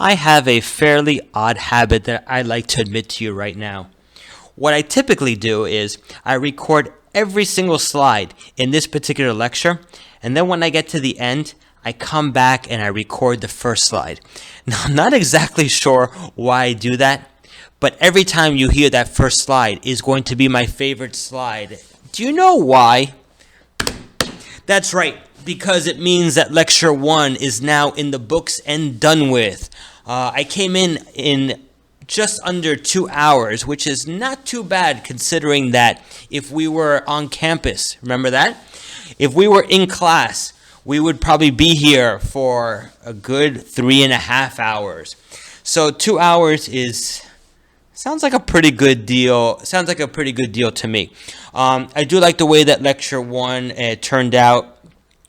I have a fairly odd habit that I'd like to admit to you right now. What I typically do is I record every single slide in this particular lecture, and then when I get to the end, I come back and I record the first slide. Now, I'm not exactly sure why I do that, but every time you hear that first slide is going to be my favorite slide. Do you know why? That's right, because it means that lecture one is now in the books and done with. I came in just under 2 hours, which is not too bad considering that if we were on campus, remember that? If we were in class, we would probably be here for a good 3.5 hours. So 2 hours is sounds like a pretty good deal. Sounds like a pretty good deal to me. I do like the way that lecture one turned out.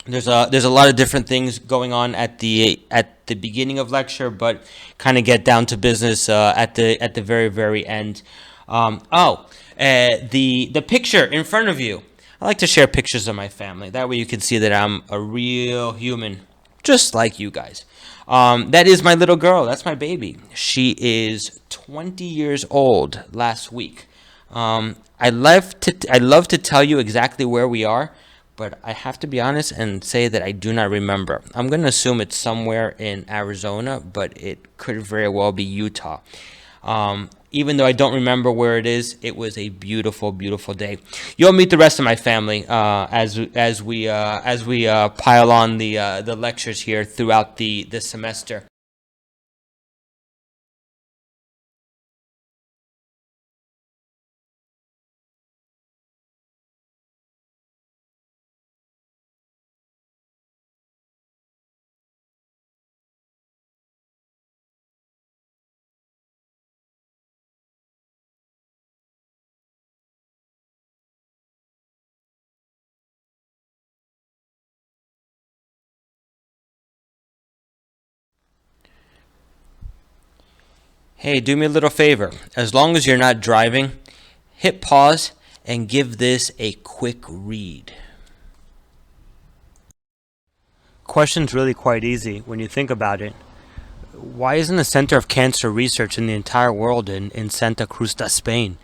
There's a lot of different things going on at the beginning of lecture, but kind of get down to business at the very end. The picture in front of you. I like to share pictures of my family. That way you can see that I'm a real human, just like you guys. That is my little girl. That's my baby. She is 20 years old last week. I love to tell you exactly where we are, but I have to be honest and say that I do not remember. I'm going to assume it's somewhere in Arizona, but it could very well be Utah. Even though I don't remember where it is, it was a beautiful, beautiful day. You'll meet the rest of my family as we pile on the lectures here throughout the semester. Hey, do me a little favor. As long as you're not driving, hit pause and give this a quick read. Question's really quite easy when you think about it. Why isn't the Center of Cancer Research in the entire world in Santa Cruz de Spain?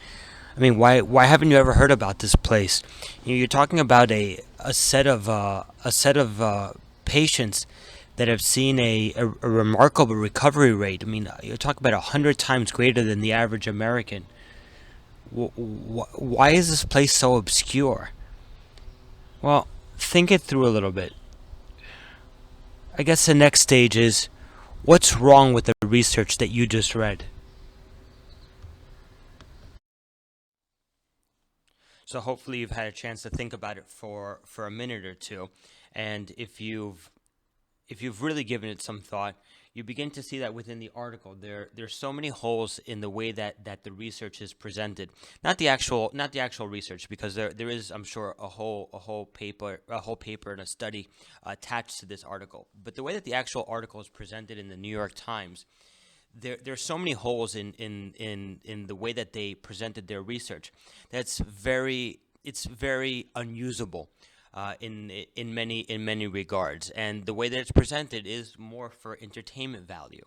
I mean, why haven't you ever heard about this place? You're talking about a set of patients that have seen a remarkable recovery rate. I mean, you're talking about 100 times greater than the average American. Why is this place so obscure? Well, think it through a little bit. I guess the next stage is what's wrong with the research that you just read? So hopefully you've had a chance to think about it for a minute or two, and if you've really given it some thought, you begin to see that within the article there's so many holes in the way that the research is presented. Not the actual research, because there is, I'm sure, a whole paper and a study attached to this article. But the way that the actual article is presented in the New York Times, there's so many holes in the way that they presented their research. It's very unusable in many regards, and the way that it's presented is more for entertainment value.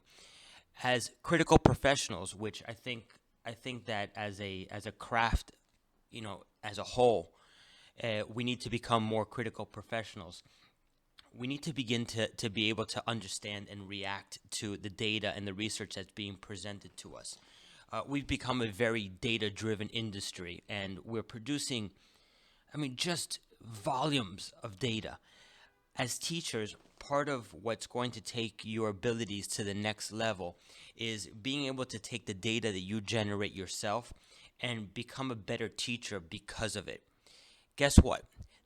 As critical professionals, which I think that as a craft, as a whole, we need to become more critical professionals. We need to begin to be able to understand and react to the data and the research that's being presented to us. We've become a very data driven industry, and we're producing, I mean, just volumes of data. As teachers, part of what's going to take your abilities to the next level is being able to take the data that you generate yourself and become a better teacher because of it. Guess what?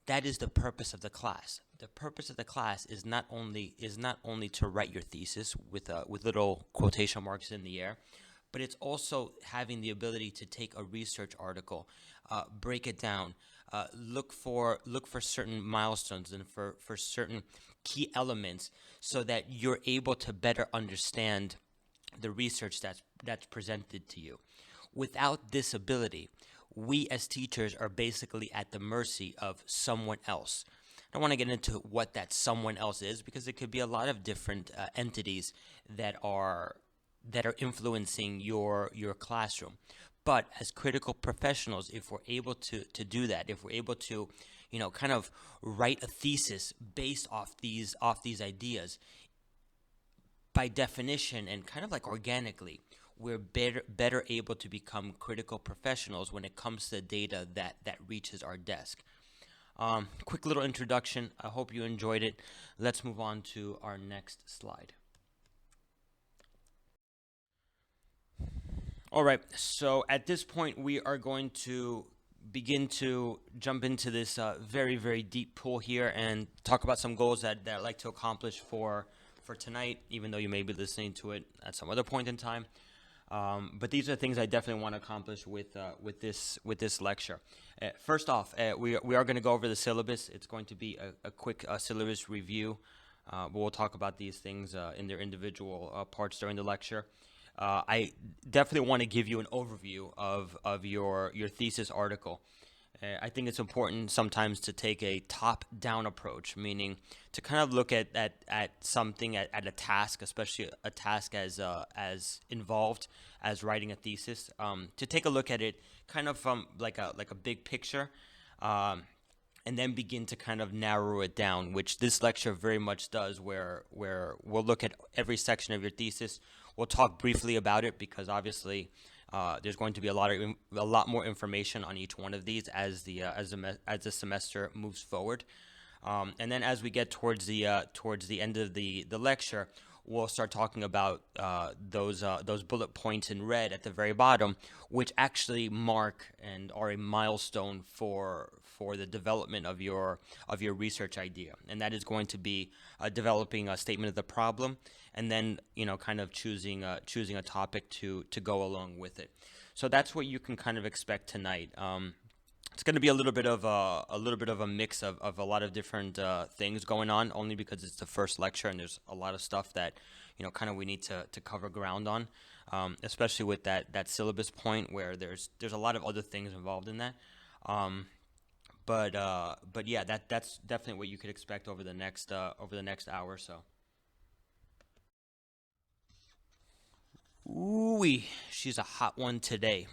That is the purpose of the class. The purpose of the class is not only to write your thesis with little quotation marks in the air, but it's also having the ability to take a research article, break it down, look for certain milestones and for certain key elements, so that you're able to better understand the research that's presented to you. Without this ability, we as teachers are basically at the mercy of someone else. I don't want to get into what that someone else is, because it could be a lot of different entities that are that are influencing your classroom. But as critical professionals, if we're able to do that, if we're able to, kind of write a thesis based off these ideas, by definition and kind of like organically, we're better able to become critical professionals when it comes to data that reaches our desk. Quick little introduction. I hope you enjoyed it. Let's move on to our next slide. All right, so at this point, we are going to begin to jump into this very, very deep pool here and talk about some goals that I'd like to accomplish for tonight, even though you may be listening to it at some other point in time. But these are things I definitely want to accomplish with this lecture. First off, we are going to go over the syllabus. It's going to be a quick syllabus review, but we'll talk about these things in their individual parts during the lecture. I definitely want to give you an overview of your thesis article. I think it's important sometimes to take a top-down approach, meaning to kind of look at something, at a task, especially a task as involved as writing a thesis, to take a look at it kind of from like a big picture, and then begin to kind of narrow it down, which this lecture very much does, where we'll look at every section of your thesis. We'll talk briefly about it because obviously there's going to be a lot more information on each one of these as the semester moves forward, and then as we get towards the end of the lecture, we'll start talking about those bullet points in red at the very bottom, which actually mark and are a milestone for the development of your research idea, and that is going to be developing a statement of the problem, and then kind of choosing a topic to go along with it. So that's what you can kind of expect tonight. It's going to be a little bit of a mix of a lot of different things going on, only because it's the first lecture and there's a lot of stuff that kind of we need to cover ground on, especially with that syllabus point where there's a lot of other things involved in that. But yeah, that's definitely what you could expect over the next hour or so. Ooh, she's a hot one today.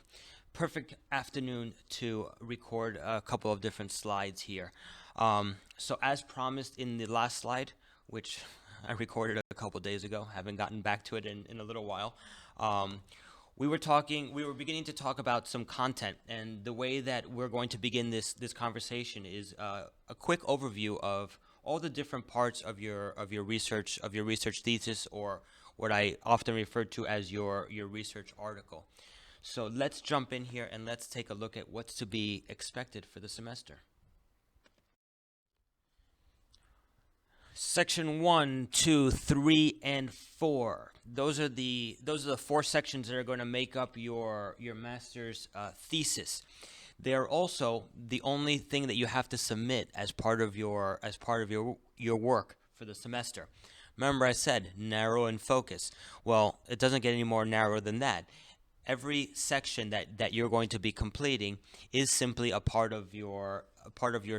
Perfect afternoon to record a couple of different slides here. So as promised in the last slide, which I recorded a couple days ago, haven't gotten back to it in a little while. We were beginning to talk about some content, and the way that we're going to begin this conversation is a quick overview of all the different parts of your research thesis, or what I often refer to as your research article. So let's jump in here and let's take a look at what's to be expected for the semester. Section 1, 2, 3, and 4. Those are the 4 sections that are going to make up your master's thesis. They're also the only thing that you have to submit as part of your work for the semester. Remember, I said narrow and focus. Well, it doesn't get any more narrow than that. Every section that you're going to be completing is simply a part of your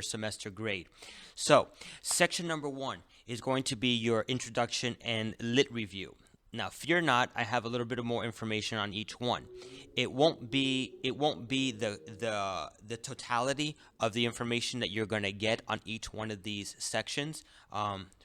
semester grade. So, section number 1 is going to be your introduction and lit review. Now, fear not, I have a little bit of more information on each one. It won't be the totality of the information that you're going to get on each one of these sections,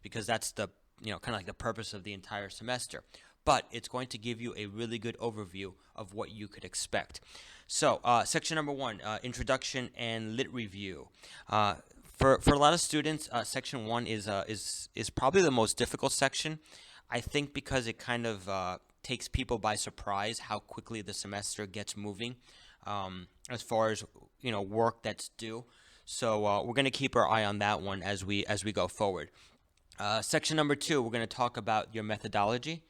because that's the kind of like the purpose of the entire semester. But it's going to give you a really good overview of what you could expect. So, section number 1, introduction and lit review. For a lot of students, section 1 is probably the most difficult section. I think because it kind of takes people by surprise how quickly the semester gets moving, as far as work that's due. So we're going to keep our eye on that one as we go forward. Section number 2, we're going to talk about your methodology.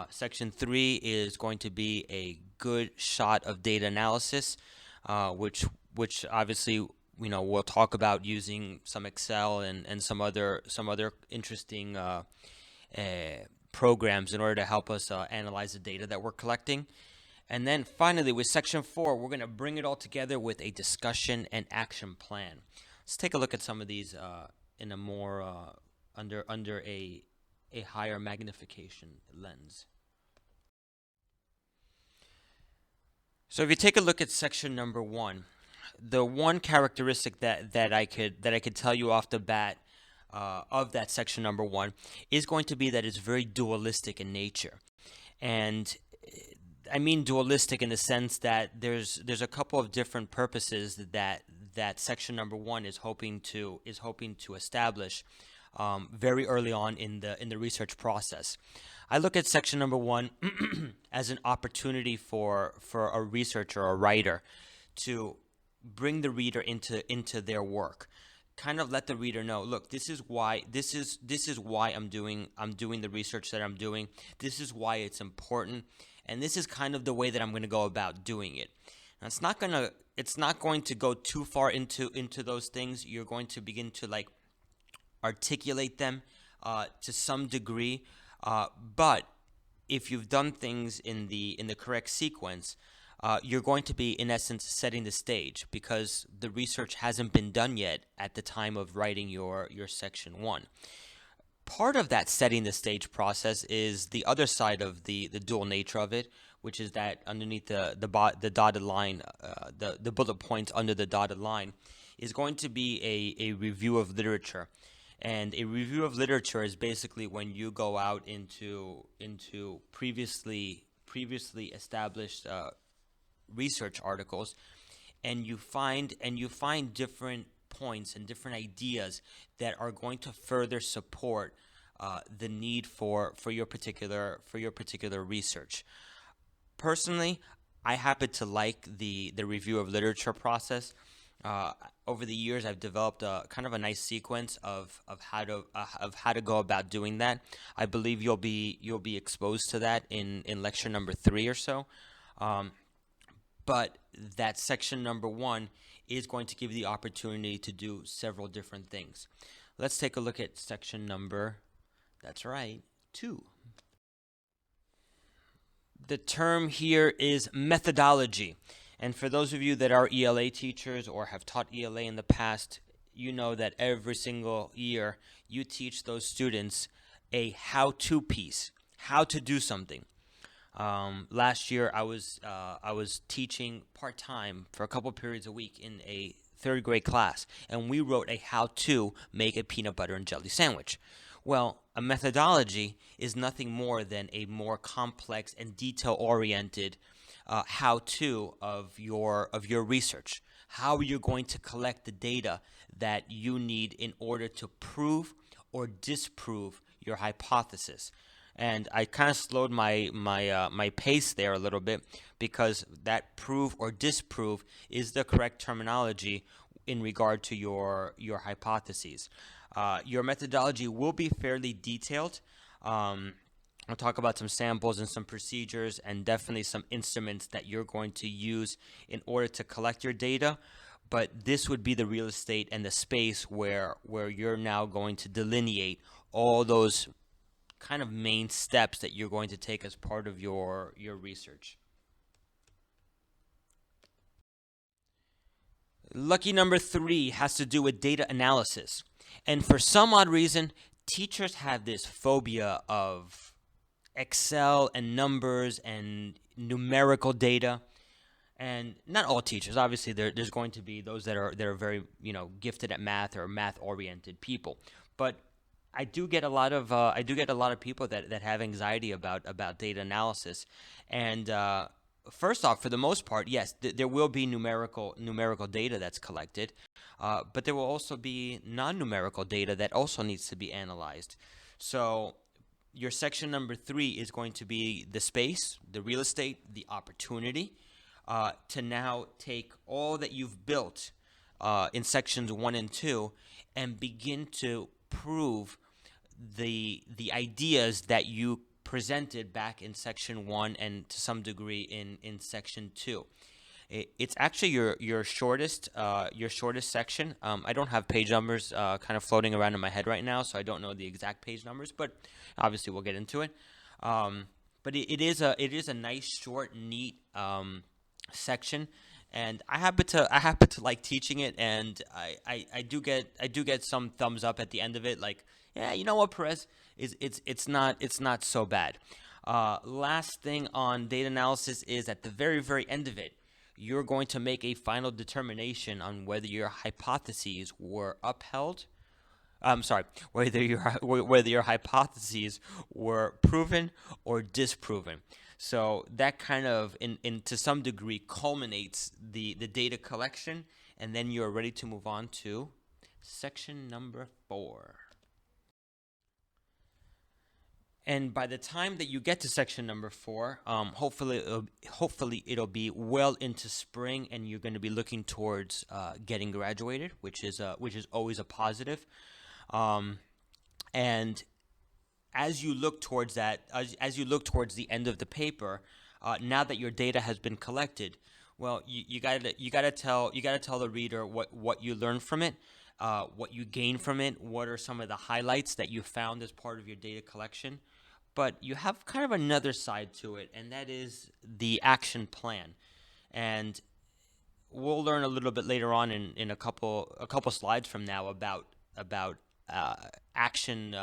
Section 3 is going to be a good shot of data analysis, which obviously we'll talk about using some Excel and some other interesting programs in order to help us analyze the data that we're collecting. And then finally, with section 4, we're going to bring it all together with a discussion and action plan. Let's take a look at some of these in a more under a higher magnification lens. So if you take a look at section number one, the one characteristic that I could tell you off the bat of that section number one is going to be that it's very dualistic in nature. And I mean dualistic in the sense that there's a couple of different purposes that section number one is hoping to establish very early on in the research process. I look at section number one as an opportunity for a researcher or a writer to bring the reader into their work, kind of let the reader know, look, this is why I'm doing the research that I'm doing. This is why it's important, and this is kind of the way that I'm going to go about doing it. Now, it's not going to go too far into those things. You're going to begin to like articulate them to some degree, but if you've done things in the correct sequence, you're going to be, in essence, setting the stage because the research hasn't been done yet at the time of writing your section one. Part of that setting the stage process is the other side of the dual nature of it, which is that underneath the dotted line, the bullet points under the dotted line, is going to be a review of literature. And a review of literature is basically when you go out into previously established research articles, and you find different points and different ideas that are going to further support the need for your particular research. Personally, I happen to like the review of literature process. Over the years, I've developed a kind of a nice sequence of how to go about doing that. I believe you'll be exposed to that in lecture number 3 or so. But that section number one is going to give you the opportunity to do several different things. Let's take a look at section number, that's right, 2. The term here is methodology. And for those of you that are ELA teachers or have taught ELA in the past, you know that every single year you teach those students a how-to piece, how to do something. Last year I was teaching part-time for a couple periods a week in a 3rd grade class, and we wrote a how to make a peanut butter and jelly sandwich. Well, a methodology is nothing more than a more complex and detail-oriented how-to of your research. How you're going to collect the data that you need in order to prove or disprove your hypothesis. And I kind of slowed my pace there a little bit because that prove or disprove is the correct terminology in regard to your hypotheses. Your methodology will be fairly detailed. I'll talk about some samples and some procedures and definitely some instruments that you're going to use in order to collect your data. But this would be the real estate and the space where you're now going to delineate all those kind of main steps that you're going to take as part of your research. Lucky number 3 has to do with data analysis. And for some odd reason, teachers have this phobia of Excel and numbers and numerical data. And not all teachers, obviously there's going to be those that are very gifted at math or math oriented people. But I do get a lot of people that have anxiety about data analysis. And first off, for the most part, yes, there will be numerical data that's collected, but there will also be non-numerical data that also needs to be analyzed. So your section number 3 is going to be the space, the real estate, the opportunity to now take all that you've built in sections 1 and 2 and begin to prove the ideas that you presented back in section 1 and to some degree in section 2. It's actually your shortest section. I don't have page numbers kind of floating around in my head right now, so I don't know the exact page numbers, but obviously we'll get into it. But it is a nice, short, neat section, and I happen to like teaching it, and I do get some thumbs up at the end of it, like, yeah, you know what, Perez, it's not so bad. Last thing on data analysis is at the very, very end of it, you're going to make a final determination on whether your hypotheses were upheld. I'm sorry, whether your hypotheses were proven or disproven. So that kind of, in to some degree, culminates the data collection, and then you're ready to move on to section number 4. And by the time that you get to section number 4, hopefully it'll be well into spring, and you're going to be looking towards getting graduated, which is always a positive. And as you look towards that, as you look towards the end of the paper, now that your data has been collected, well, you gotta tell the reader what you learned from it, what you gained from it, what are some of the highlights that you found as part of your data collection. But you have kind of another side to it, and that is the action plan. And we'll learn a little bit later on in a couple slides from now about action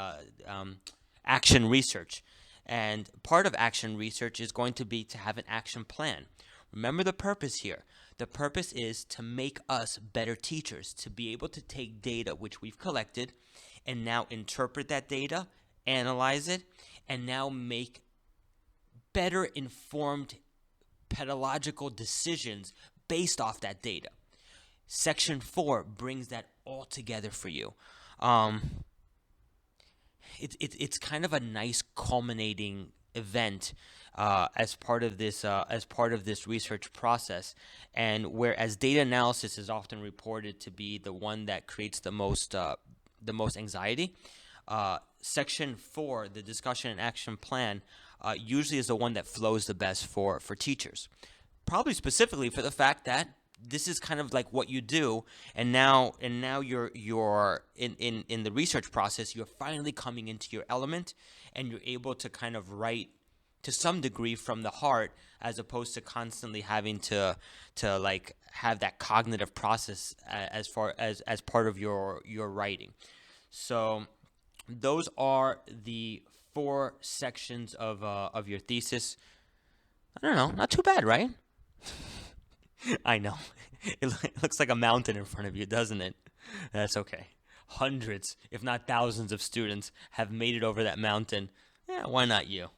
research. And part of action research is going to be to have an action plan. Remember the purpose here. The purpose is to make us better teachers, to be able to take data which we've collected and now interpret that data, analyze it, and now make better informed pedagogical decisions based off that data. Section 4 brings that all together for you. It's kind of a nice culminating event as part of this research process, and whereas data analysis is often reported to be the one that creates the most anxiety, section 4, the discussion and action plan, usually is the one that flows the best for teachers, probably specifically for the fact that this is kind of like what you do, and now you're in the research process, you're finally coming into your element, and you're able to kind of write to some degree from the heart, as opposed to constantly having to like have that cognitive process as part of your writing. So those are the 4 sections of your thesis. I don't know, not too bad, right? I know. It looks like a mountain in front of you, doesn't it? That's okay. Hundreds, if not thousands of students have made it over that mountain. Yeah, why not you?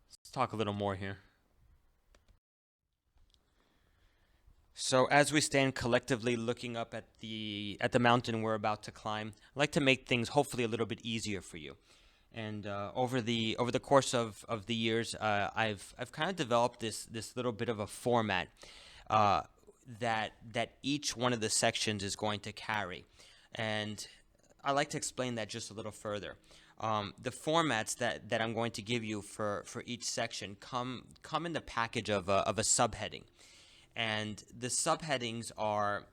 Let's talk a little more here. So as we stand collectively looking up at the mountain we're about to climb, I'd like to make things hopefully a little bit easier for you. And over the course of the years, I've kind of developed this little bit of a format that each one of the sections is going to carry, and I'd like to explain that just a little further. The formats that I'm going to give you for each section come in the package of a subheading, and the subheadings are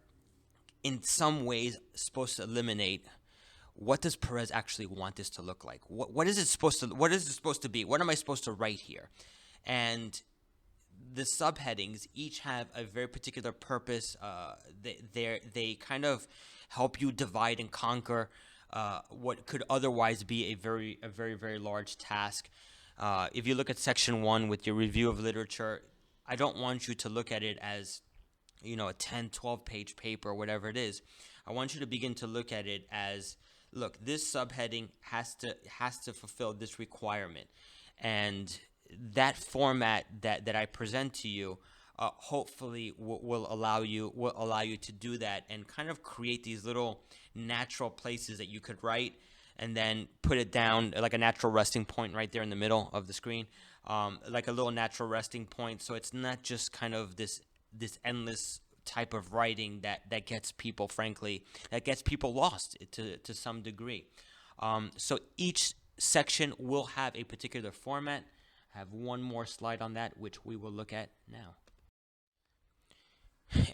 in some ways supposed to eliminate what does Perez actually want this to look like. What is it supposed to be? What am I supposed to write here? And the subheadings each have a very particular purpose. They kind of help you divide and conquer what could otherwise be a very large task. If you look at section 1 with your review of literature, I don't want you to look at it as, a 10, 12 page paper or whatever it is. I want you to begin to look at it as, look, this subheading has to fulfill this requirement, and that format that I present to you hopefully will allow you to do that and kind of create these little natural places that you could write and then put it down like a natural resting point right there in the middle of the screen, like a little natural resting point, so it's not just kind of this endless type of writing that gets people lost to some degree. So each section will have a particular format. I have one more slide on that, which we will look at now.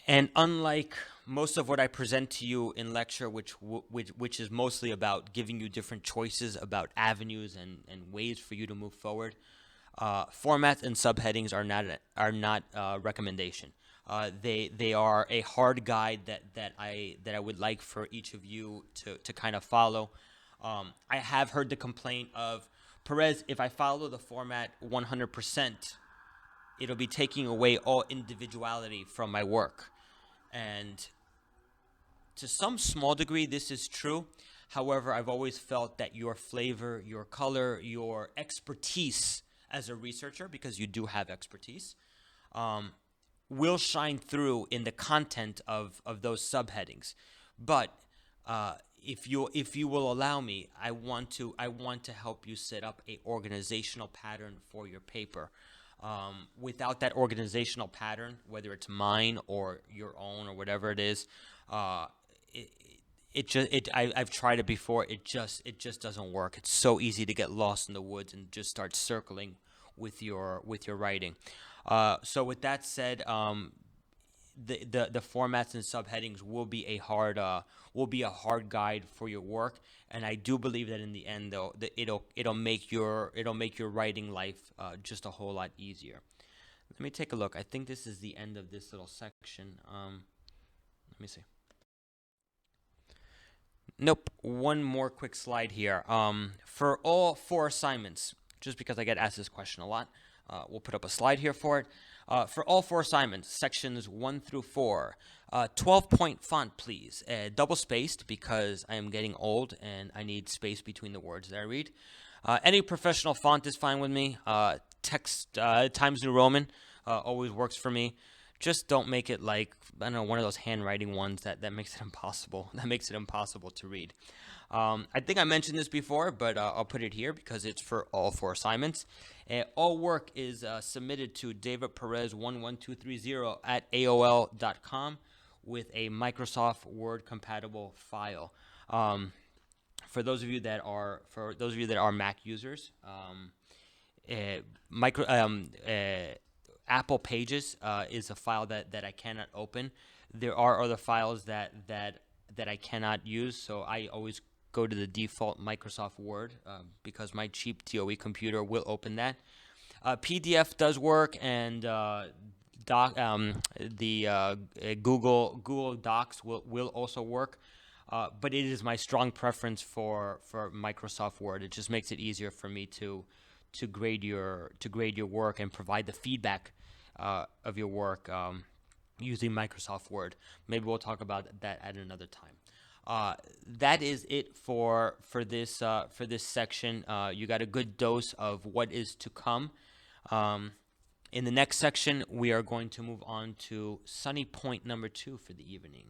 And unlike most of what I present to you in lecture, which is mostly about giving you different choices about avenues and ways for you to move forward, formats and subheadings are not recommendation. They are a hard guide that I would like for each of you to kind of follow. I have heard the complaint of, Perez, if I follow the format 100%, it'll be taking away all individuality from my work. And to some small degree, this is true. However, I've always felt that your flavor, your color, your expertise as a researcher, because you do have expertise, will shine through in the content of those subheadings. But if you will allow me, I want to help you set up a organizational pattern for your paper. Without that organizational pattern, whether it's mine or your own or whatever it is, I've tried it before. It just doesn't work. It's so easy to get lost in the woods and just start circling with your writing. So with that said, the formats and subheadings will be a hard guide for your work, and I do believe that in the end, though, that it'll make your writing life just a whole lot easier. Let me take a look. I think this is the end of this little section. Let me see. Nope. One more quick slide here. For all 4 assignments, just because I get asked this question a lot, we'll put up a slide here for it. For all 4 assignments, sections 1 through 4, 12-point font, please. Double spaced because I am getting old and I need space between the words that I read. Any professional font is fine with me. Text Times New Roman always works for me. Just don't make it like, I don't know, one of those handwriting ones that makes it impossible. That makes it impossible to read. I think I mentioned this before, but I'll put it here because it's for all 4 assignments. All work is submitted to davidperez11230 at AOL.com with a Microsoft Word compatible file. For those of you that are Mac users, Apple Pages is a file that I cannot open. There are other files that I cannot use, so I always go to the default Microsoft Word because my cheap DOE computer will open that. PDF does work, and Google Docs will also work, but it is my strong preference for Microsoft Word. It just makes it easier for me to grade your work and provide the feedback of your work using Microsoft Word. Maybe we'll talk about that at another time. That is it for this section. You got a good dose of what is to come. In the next section, we are going to move on to Sunny Point number 2 for the evening.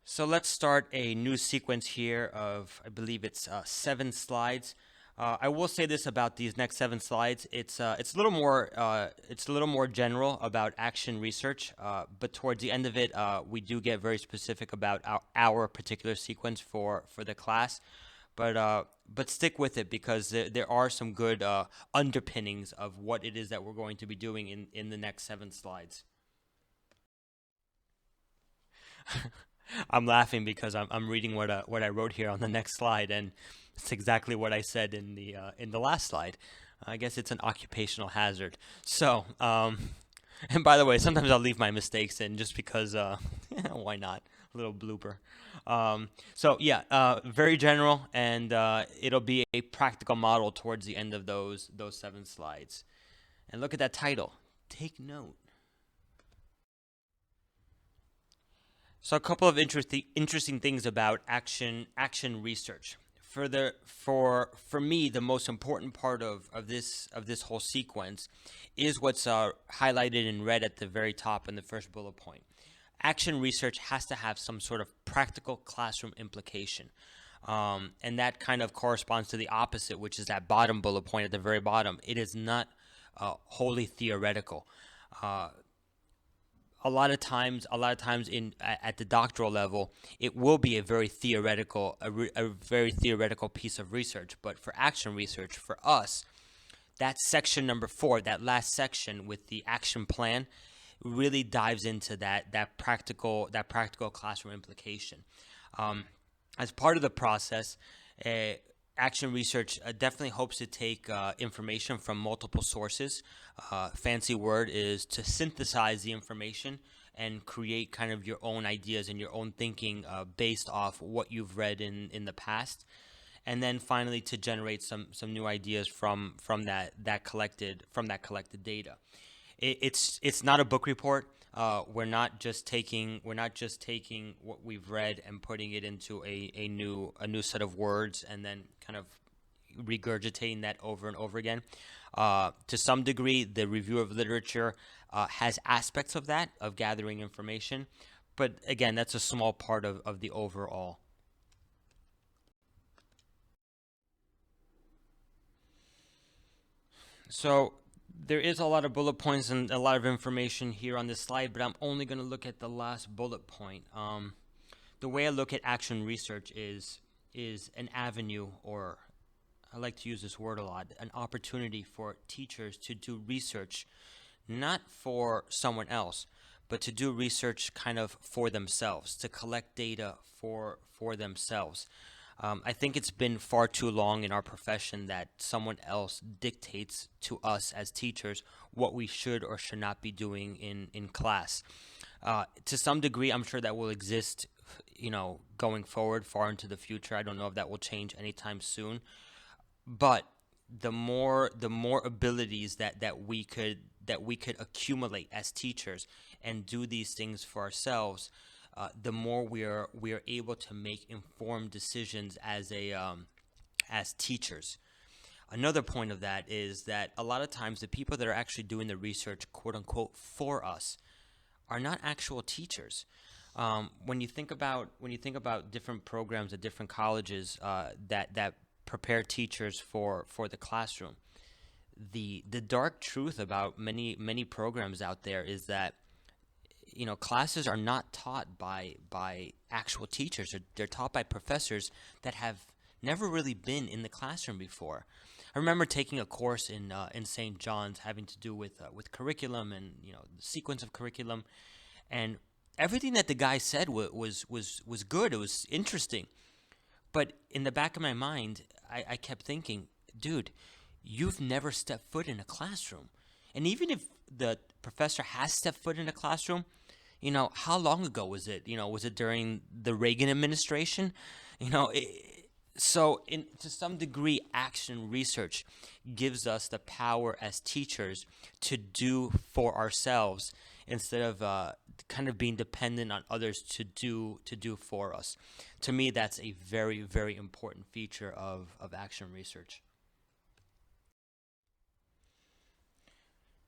So let's start a new sequence here of, I believe it's 7 slides. I will say this about these next 7 slides. It's a little more general about action research, but towards the end of it, we do get very specific about our particular sequence for the class. But stick with it because there are some good underpinnings of what it is that we're going to be doing in the next 7 slides. I'm laughing because I'm reading what I wrote here on the next slide, and it's exactly what I said in the last slide. I guess it's an occupational hazard. So, and by the way, sometimes I'll leave my mistakes in just because why not? A little blooper. So yeah, very general, and it'll be a practical model towards the end of those 7 slides. And look at that title. Take note. So a couple of interesting things about action research. For me, the most important part of this whole sequence is what's highlighted in red at the very top in the first bullet point. Action research has to have some sort of practical classroom implication, and that kind of corresponds to the opposite, which is that bottom bullet point at the very bottom. It is not wholly theoretical. A lot of times at the doctoral level, it will be a very theoretical piece of research. But for action research, for us, that section number 4, that last section with the action plan, really dives into that practical classroom implication. As part of the process, action research definitely hopes to take information from multiple sources. Fancy word is to synthesize the information and create kind of your own ideas and your own thinking based off what you've read in the past. and then finally to generate some new ideas from that collected data. It's not a book report. We're not just taking what we've read and putting it into a new set of words and then kind of regurgitating that over and over again. To some degree, the review of literature has aspects of that, of gathering information, but again, that's a small part of the overall. So there is a lot of bullet points and a lot of information here on this slide, but I'm only going to look at the last bullet point. The way I look at action research is an avenue, or I like to use this word a lot, an opportunity for teachers to do research, not for someone else, but to do research kind of for themselves, to collect data for themselves. I think it's been far too long in our profession that someone else dictates to us as teachers what we should or should not be doing in class. To some degree, I'm sure that will exist, going forward far into the future. I don't know if that will change anytime soon. But the more abilities that we could accumulate as teachers and do these things for ourselves, the more we are able to make informed decisions as teachers. Another point of that is that a lot of times the people that are actually doing the research, quote unquote, for us, are not actual teachers. When you think about different programs at different colleges that prepare teachers for the classroom, the dark truth about many programs out there is that classes are not taught by actual teachers. They're taught by professors that have never really been in the classroom before. I remember taking a course in St. John's having to do with curriculum and the sequence of curriculum, and everything that the guy said was good. It was interesting, but in the back of my mind, I kept thinking, dude, you've never stepped foot in a classroom. And even if the professor has stepped foot in a classroom, how long ago was it? Was it during the Reagan administration? To some degree, action research gives us the power as teachers to do for ourselves instead of kind of being dependent on others to do for us. To me, that's a very, very important feature of action research.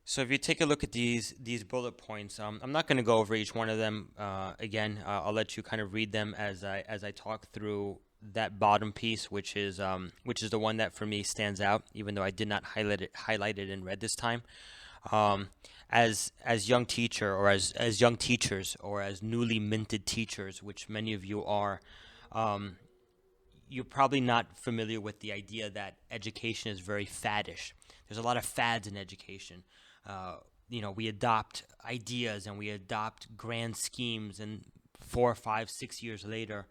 So if you take a look at these bullet points, I'm not going to go over each one of them again. I'll let you kind of read them as I talk through that bottom piece, which is the one that for me stands out, even though I did not highlight it in red this time. Um, as young teacher or as young teachers or as newly minted teachers, which many of you are, um, you're probably not familiar with the idea that education is very faddish. There's a lot of fads in education. Uh, we adopt ideas and we adopt grand schemes, and 4, 5, 6 years later,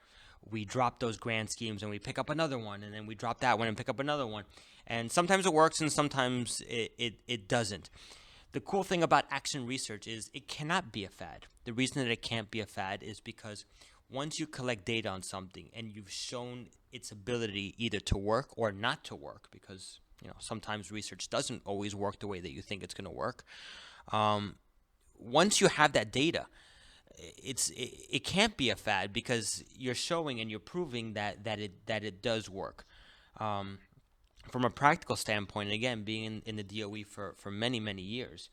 we drop those grand schemes and we pick up another one, and then we drop that one and pick up another one. And sometimes it works and sometimes it doesn't. The cool thing about action research is it cannot be a fad. The reason that it can't be a fad is because once you collect data on something and you've shown its ability either to work or not to work, because sometimes research doesn't always work the way that you think it's going to work. Um, Once you have that data, it can't be a fad because you're showing and you're proving that it does work. Um, from a practical standpoint, and again, being in the DOE for many years,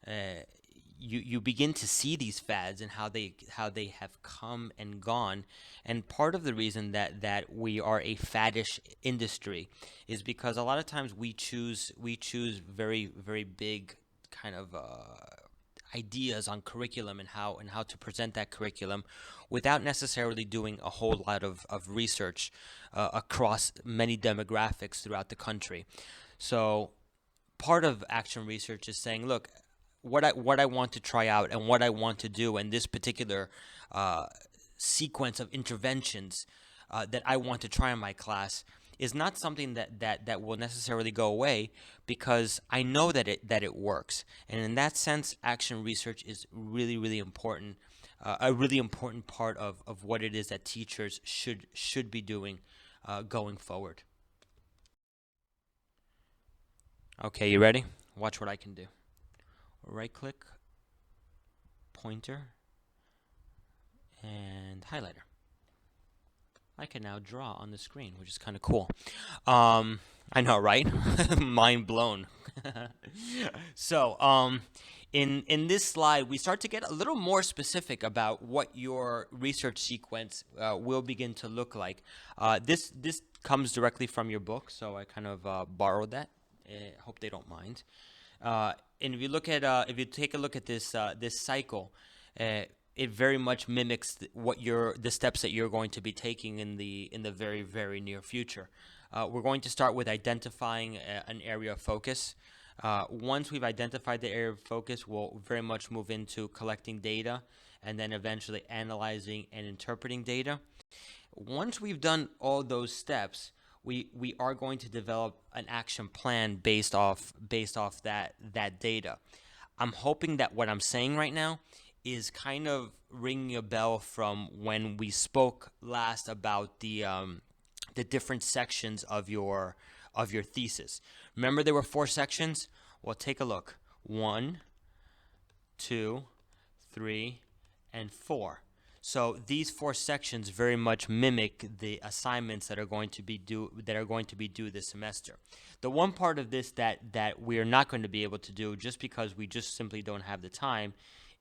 uh, you begin to see these fads and how they have come and gone. And part of the reason that we are a faddish industry is because a lot of times we choose very very big kind of ideas on curriculum and how to present that curriculum without necessarily doing a whole lot of research across many demographics throughout the country. So part of action research is saying, look, what I want to try out and what I want to do, and this particular uh, sequence of interventions that I want to try in my class is not something that will necessarily go away because I know that it works. And in that sense, action research is really really important, a really important part of what it is that teachers should be doing going forward. Okay, you ready? Watch what I can do. Right click, pointer, and highlighter. I can now draw on the screen, which is kind of cool. I know, right? Mind blown. So, in this slide, we start to get a little more specific about what your research sequence will begin to look like. This comes directly from your book, so I kind of borrowed that. Hope they don't mind. And if you look at if you take a look at this cycle, it very much mimics the steps that you're going to be taking in the very, very near future. We're going to start with identifying an area of focus. Once we've identified the area of focus, we'll very much move into collecting data and then eventually analyzing and interpreting data. Once we've done all those steps, we are going to develop an action plan based off that data. I'm hoping that what I'm saying right now is kind of ringing a bell from when we spoke last about the different sections of your thesis. Remember there were 4 sections? Well, take a look. 1, 2, 3, and 4. So these 4 sections very much mimic the assignments that are going to be due this semester. The one part of this that we are not going to be able to do just because we just simply don't have the time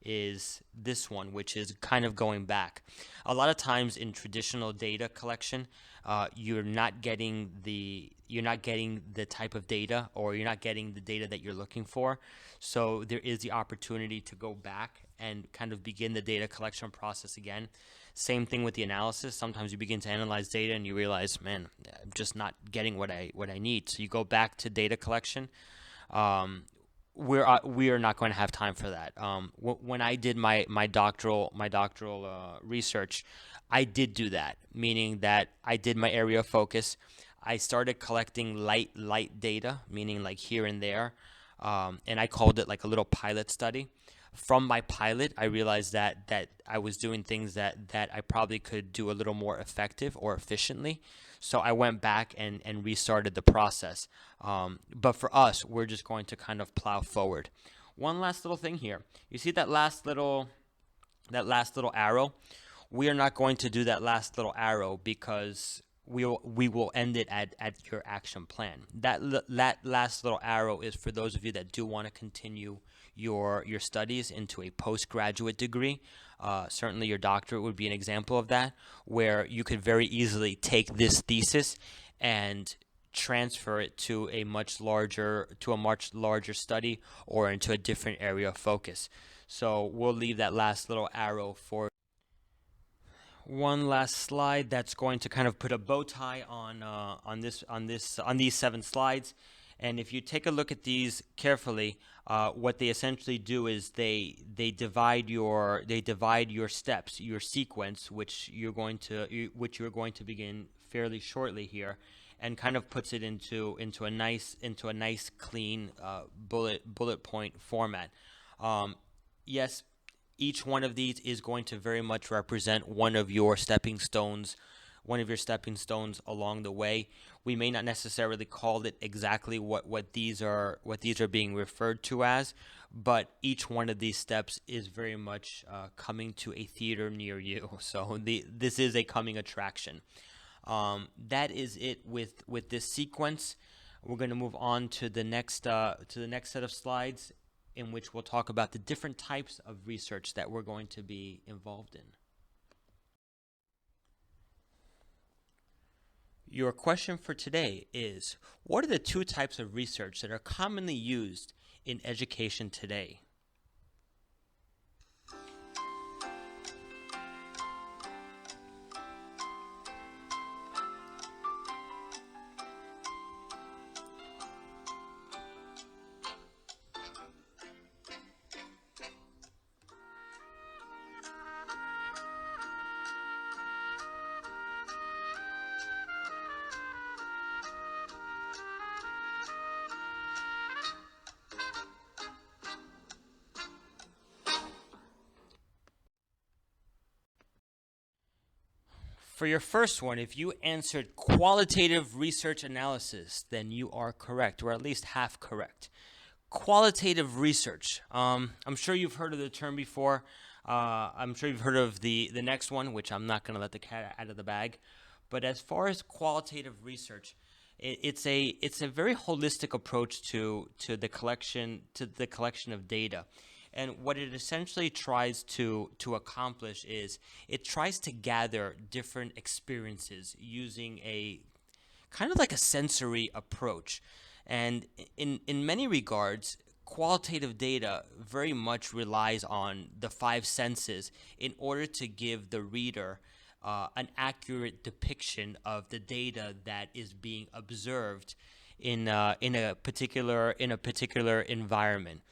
is this one, which is kind of going back. A lot of times in traditional data collection, you're not getting the type of data, or you're not getting the data that you're looking for. So there is the opportunity to go back and kind of begin the data collection process again. Same thing with the analysis. Sometimes you begin to analyze data and you realize, man, I'm just not getting what I need. So you go back to data collection. We are not going to have time for that. When I did my doctoral research, I did do that, meaning that I did my area of focus. I started collecting light data, meaning like here and there, and I called it like a little pilot study. From my pilot, I realized that I was doing things that I probably could do a little more effective or efficiently. So I went back and restarted the process. But for us, we're just going to kind of plow forward. One last little thing here. You see that last little arrow? We are not going to do that last little arrow because we will end it at your action plan. That last little arrow is for those of you that do want to continue your studies into a postgraduate degree. Certainly your doctorate would be an example of that, where you could very easily take this thesis and transfer it to a much larger study or into a different area of focus. So we'll leave that last little arrow for one last slide that's going to kind of put a bow tie on these 7 slides. And if you take a look at these carefully, what they essentially do is they divide your steps, your sequence, which you're going to begin fairly shortly here, and kind of puts it into a nice clean bullet point format. Yes, each one of these is going to very much represent one of your stepping stones along the way. We may not necessarily call it exactly what these are being referred to as, but each one of these steps is very much coming to a theater near you. So this is a coming attraction. That is it with this sequence. We're going to move on to the next set of slides, in which we'll talk about the different types of research that we're going to be involved in. Your question for today is, what are the 2 types of research that are commonly used in education today? For your first one, if you answered qualitative research analysis, then you are correct, or at least half correct. Qualitative research. I'm sure you've heard of the term before. I'm sure you've heard of the next one, which I'm not going to let the cat out of the bag. But as far as qualitative research, it's a very holistic approach to the collection of data. And what it essentially tries to accomplish is it tries to gather different experiences using a kind of like a sensory approach. And in many regards, qualitative data very much relies on the five senses in order to give the reader an accurate depiction of the data that is being observed in a particular environment.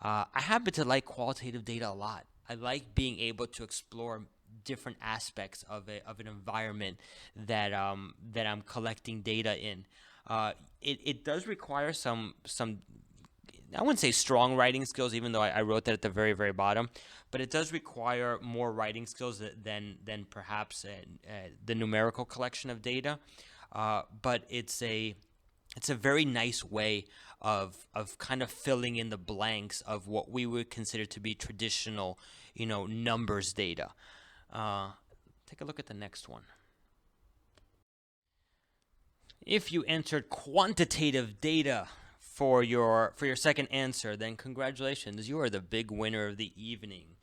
I happen to like qualitative data a lot. I like being able to explore different aspects of an environment that I'm collecting data in. It does require some I wouldn't say strong writing skills, even though I wrote that at the very, very bottom, but it does require more writing skills than perhaps the numerical collection of data. But it's a very nice way of kind of filling in the blanks of what we would consider to be traditional, numbers data. Take a look at the next one. If you entered quantitative data for your second answer, then congratulations, you are the big winner of the evening.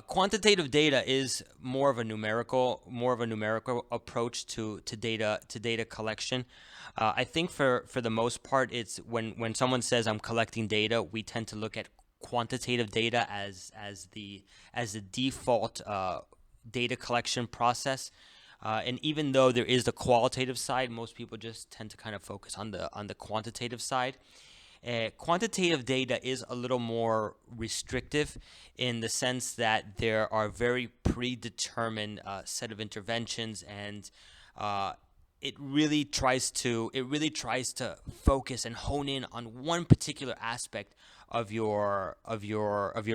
Quantitative data is more of a numerical approach to data collection. I think for the most part, it's when someone says I'm collecting data, we tend to look at quantitative data as the default data collection process. And even though there is the qualitative side, most people just tend to kind of focus on the quantitative side. Quantitative data is a little more restrictive in the sense that there are very predetermined set of interventions, and it really tries to focus and hone in on one particular aspect of your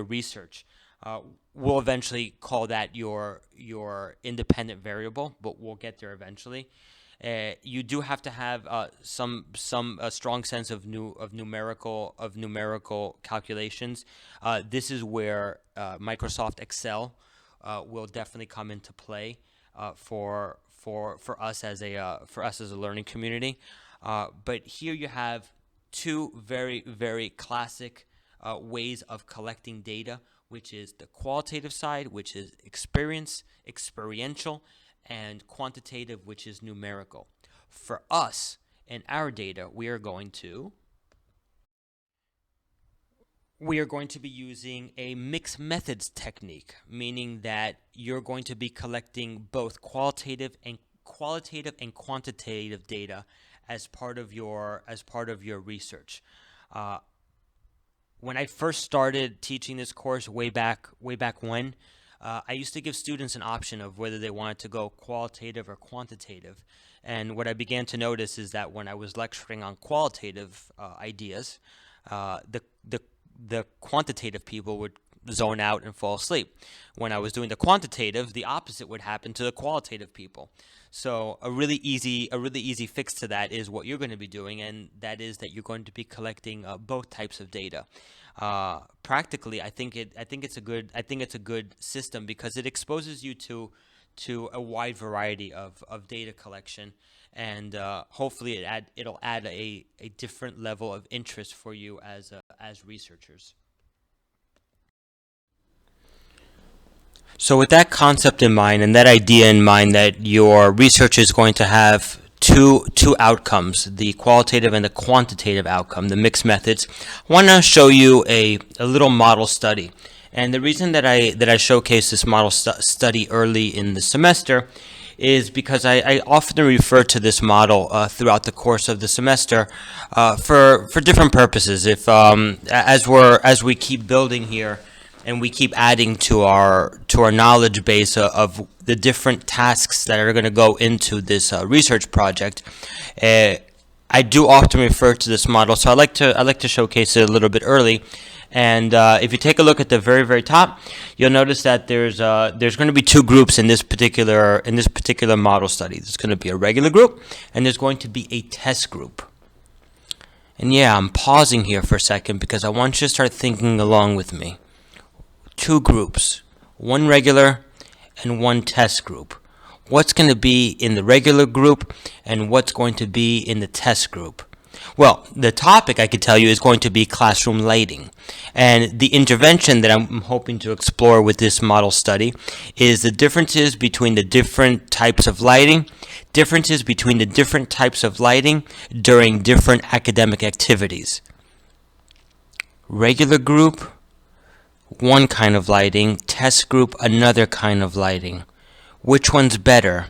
research. We'll eventually call that your independent variable, but we'll get there eventually. You do have to have some strong sense of numerical calculations. This is where Microsoft Excel will definitely come into play for us as a learning community. But here you have two very, very classic ways of collecting data, which is the qualitative side, which is experiential, and quantitative, which is numerical. For us and our data, we are going to be using a mixed methods technique, meaning that you're going to be collecting both qualitative and quantitative data as part of your research. When I first started teaching this course way back when, I used to give students an option of whether they wanted to go qualitative or quantitative. And what I began to notice is that when I was lecturing on qualitative ideas, the quantitative people would zone out and fall asleep. When I was doing the quantitative, the opposite would happen to the qualitative people. So a really easy fix to that is what you're going to be doing, and that is that you're going to be collecting both types of data. Practically, I think it's a good system because it exposes you to a wide variety of data collection, and hopefully it'll add a different level of interest for you as researchers. So with that concept in mind and that idea in mind that your research is going to have two outcomes, the qualitative and the quantitative outcome, the mixed methods, I want to show you a little model study. And the reason that I showcase this model study early in the semester is because I often refer to this model throughout the course of the semester for different purposes. If as we keep building here, and we keep adding to our knowledge base of the different tasks that are going to go into this research project. I do often refer to this model, so I like to showcase it a little bit early, And if you take a look at the very, very top, you'll notice that there's going to be two groups in this particular model study. There's going to be a regular group, and there's going to be a test group. And yeah, I'm pausing here for a second because I want you to start thinking along with me. Two groups, one regular and one test group. What's going to be in the regular group and what's going to be in the test group? Well, the topic, I could tell you, is going to be classroom lighting. And the intervention that I'm hoping to explore with this model study is the differences between the different types of lighting, differences between the different types of lighting during different academic activities. Regular group, one kind of lighting. Test group, another kind of lighting. Which one's better?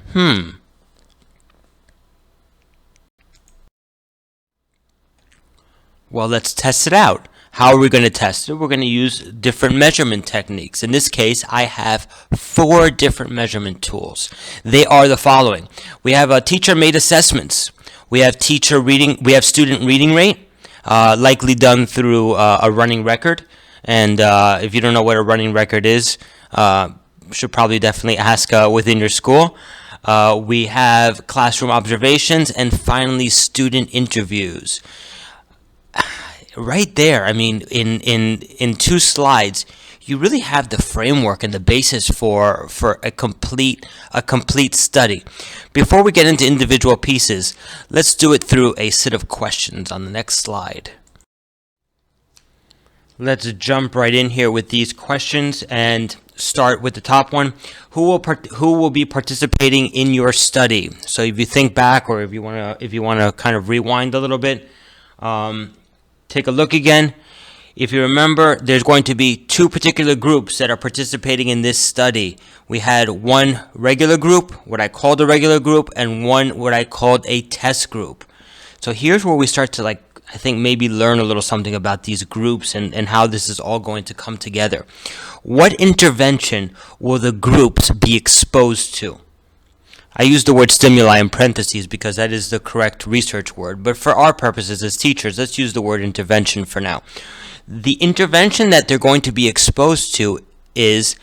Well, let's test it out. How are we going to test it? We're going to use different measurement techniques. In this case, I have 4 different measurement tools. They are the following. We have teacher-made assessments. We have student reading rate, likely done through a running record. And if you don't know what a running record is, should probably definitely ask within your school. We have classroom observations, and finally student interviews. Right there, I mean, in 2 slides, you really have the framework and the basis for a complete study. Before we get into individual pieces, let's do it through a set of questions on the next slide. Let's jump right in here with these questions and start with the top one. Who will be participating in your study? So if you think back, or if you want to kind of rewind a little bit, take a look again. If you remember, there's going to be 2 particular groups that are participating in this study. We had one regular group, what I called a regular group, and one what I called a test group. So here's where we start to, I think, maybe learn a little something about these groups and how this is all going to come together. What intervention will the groups be exposed to? I use the word stimuli in parentheses because that is the correct research word, but for our purposes as teachers, let's use the word intervention for now. The intervention that they're going to be exposed to is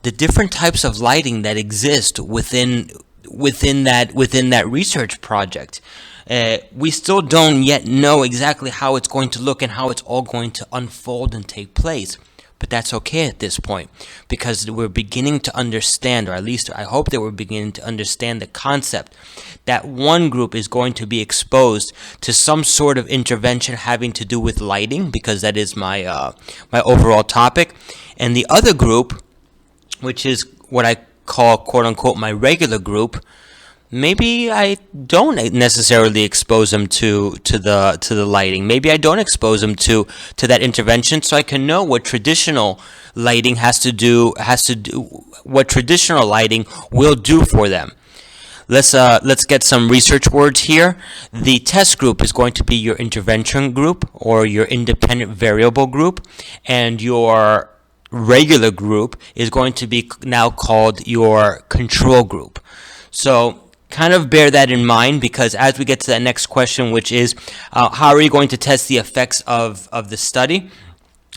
the different types of lighting that exist within that research project. We still don't yet know exactly how it's going to look and how it's all going to unfold and take place. But that's okay at this point, because we're beginning to understand, or at least I hope that we're beginning to understand the concept that one group is going to be exposed to some sort of intervention having to do with lighting, because that is my my overall topic, and the other group, which is what I call quote unquote my regular group, maybe I don't necessarily expose them to the lighting. Maybe I don't expose them to that intervention, so I can know what traditional lighting what traditional lighting will do for them. Let's get some research words here. The test group is going to be your intervention group or your independent variable group, and your regular group is going to be now called your control group. So kind of bear that in mind, because as we get to that next question, which is how are you going to test the effects of the study,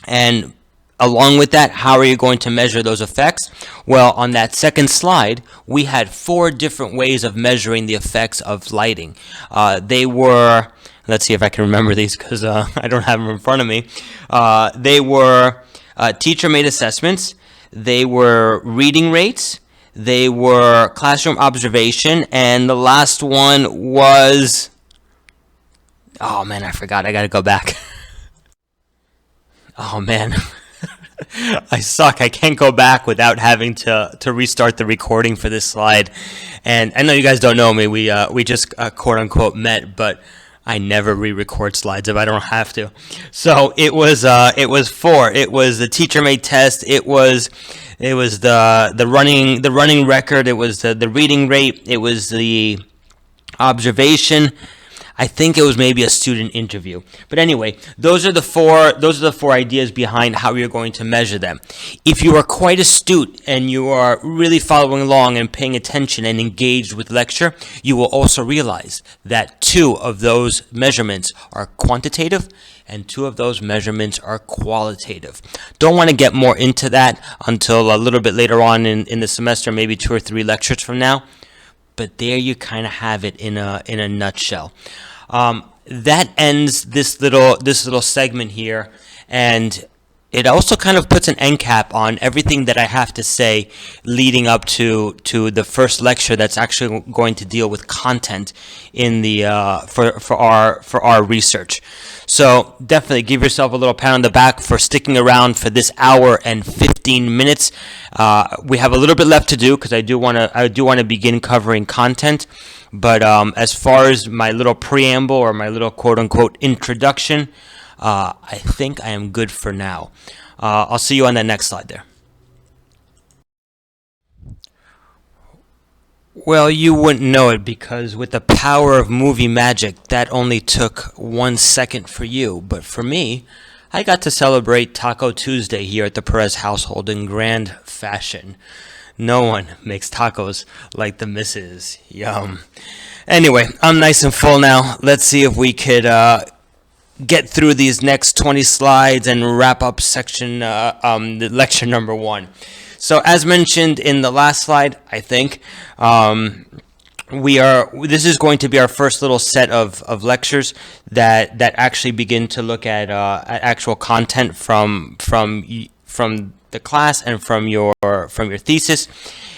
and along with that, how are you going to measure those effects? Well, on that second slide, we had 4 different ways of measuring the effects of lighting. They were, let's see if I can remember these because I don't have them in front of me. They were teacher-made assessments, they were reading rates, they were classroom observation, and the last one was, oh man, I forgot. I gotta go back. Oh man. I suck. I can't go back without having to restart the recording for this slide. And I know you guys don't know me. We just quote unquote met, but I never re-record slides if I don't have to. So it was 4. It was the teacher-made test. It was the running record. It was the reading rate. It was the observation. I think it was maybe a student interview. But anyway, those are the four ideas behind how you're going to measure them. If you are quite astute and you are really following along and paying attention and engaged with lecture, you will also realize that two of those measurements are quantitative and two of those measurements are qualitative. Don't want to get more into that until a little bit later on in the semester, maybe 2 or 3 lectures from now. But there you kind of have it in a nutshell. That ends this little segment here, and it also kind of puts an end cap on everything that I have to say leading up to the first lecture that's actually going to deal with content in the for our research. So definitely give yourself a little pat on the back for sticking around for this hour and 15 minutes. We have a little bit left to do because I do want to begin covering content. But as far as my little preamble or my little quote unquote introduction, I think I am good for now. I'll see you on that next slide there. Well, you wouldn't know it because with the power of movie magic, that only took 1 second for you. But for me, I got to celebrate Taco Tuesday here at the Perez household in grand fashion. No one makes tacos like the missus. Yum. Anyway, I'm nice and full now. Let's see if we could get through these next 20 slides and wrap up section the lecture number 1. So as mentioned in the last slide, I think this is going to be our first little set of lectures that actually begin to look at actual content from the class and from your thesis.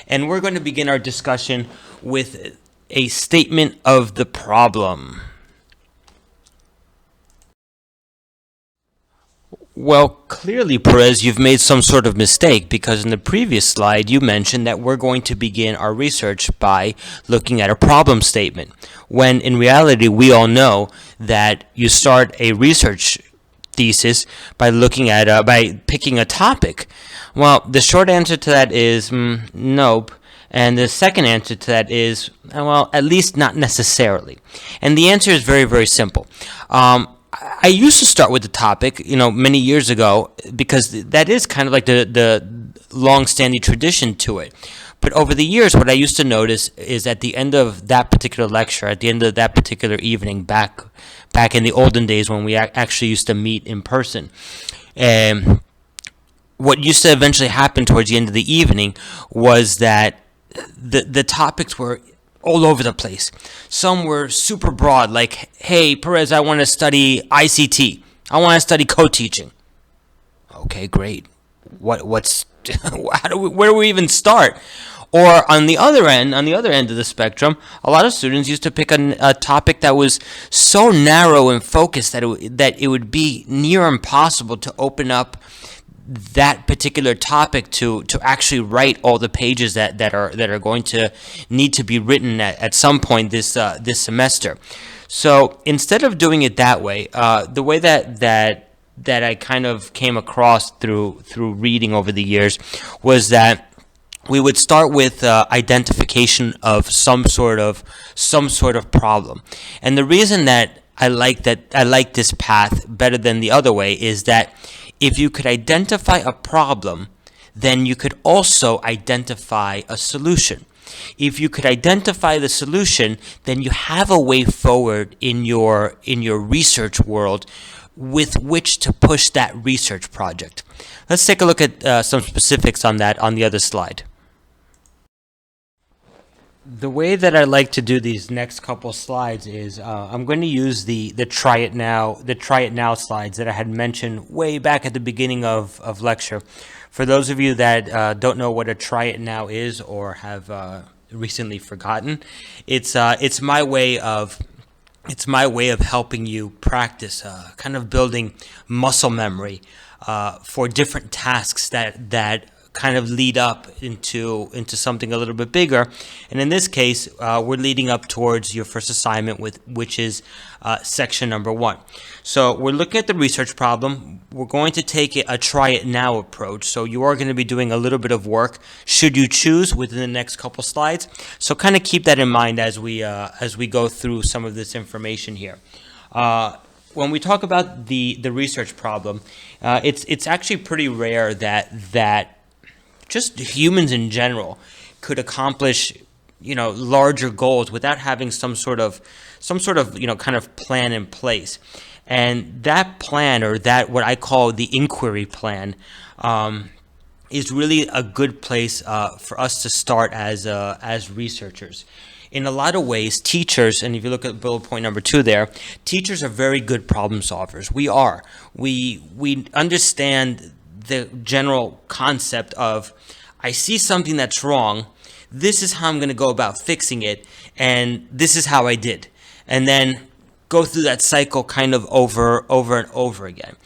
And we're going to begin our discussion with a statement of the problem. Well, clearly, Perez, you've made some sort of mistake because in the previous slide you mentioned that we're going to begin our research by looking at a problem statement, when in reality we all know that you start a research thesis by picking a topic. Well, the short answer to that is nope. And the second answer to that is, well, at least not necessarily. And the answer is very, very simple. I used to start with the topic, many years ago, because that is kind of like the long-standing tradition to it. But over the years, what I used to notice is at the end of that particular lecture, at the end of that particular evening, back in the olden days when we actually used to meet in person, what used to eventually happen towards the end of the evening was that the topics were all over the place. Some were super broad, like, hey, Perez, I want to study ICT. I want to study co-teaching. Okay, great. What's where do we even start? Or on the other end of the spectrum, a lot of students used to pick a topic that was so narrow and focused that it would be near impossible to open up that particular topic to actually write all the pages that are going to need to be written at some point this semester. So instead of doing it that way, the way that I kind of came across through reading over the years was that we would start with identification of some sort of problem. And the reason that I like this path better than the other way is that if you could identify a problem, then you could also identify a solution. If you could identify the solution, then you have a way forward in your research world with which to push that research project. Let's take a look at some specifics on that on the other slide. The way that I like to do these next couple slides is I'm going to use the try it now slides that I had mentioned way back at the beginning of lecture. For those of you that don't know what a try it now is or have recently forgotten, it's my way of helping you practice kind of building muscle memory for different tasks that kind of lead up into something a little bit bigger. And in this case, we're leading up towards your first assignment, which is section number 1. So we're looking at the research problem. We're going to take a try it now approach. So you are going to be doing a little bit of work, should you choose, within the next couple slides. So kind of keep that in mind as we go through some of this information here. When we talk about the research problem, it's actually pretty rare that just humans in general could accomplish larger goals without having some sort of kind of plan in place. And that plan, or that what I call the inquiry plan, is really a good place for us to start as researchers. In a lot of ways, teachers, and if you look at bullet point number 2 there, teachers are very good problem solvers. We are. We understand the general concept of, I see something that's wrong, this is how I'm going to go about fixing it, and this is how I did. And then go through that cycle kind of over and over again.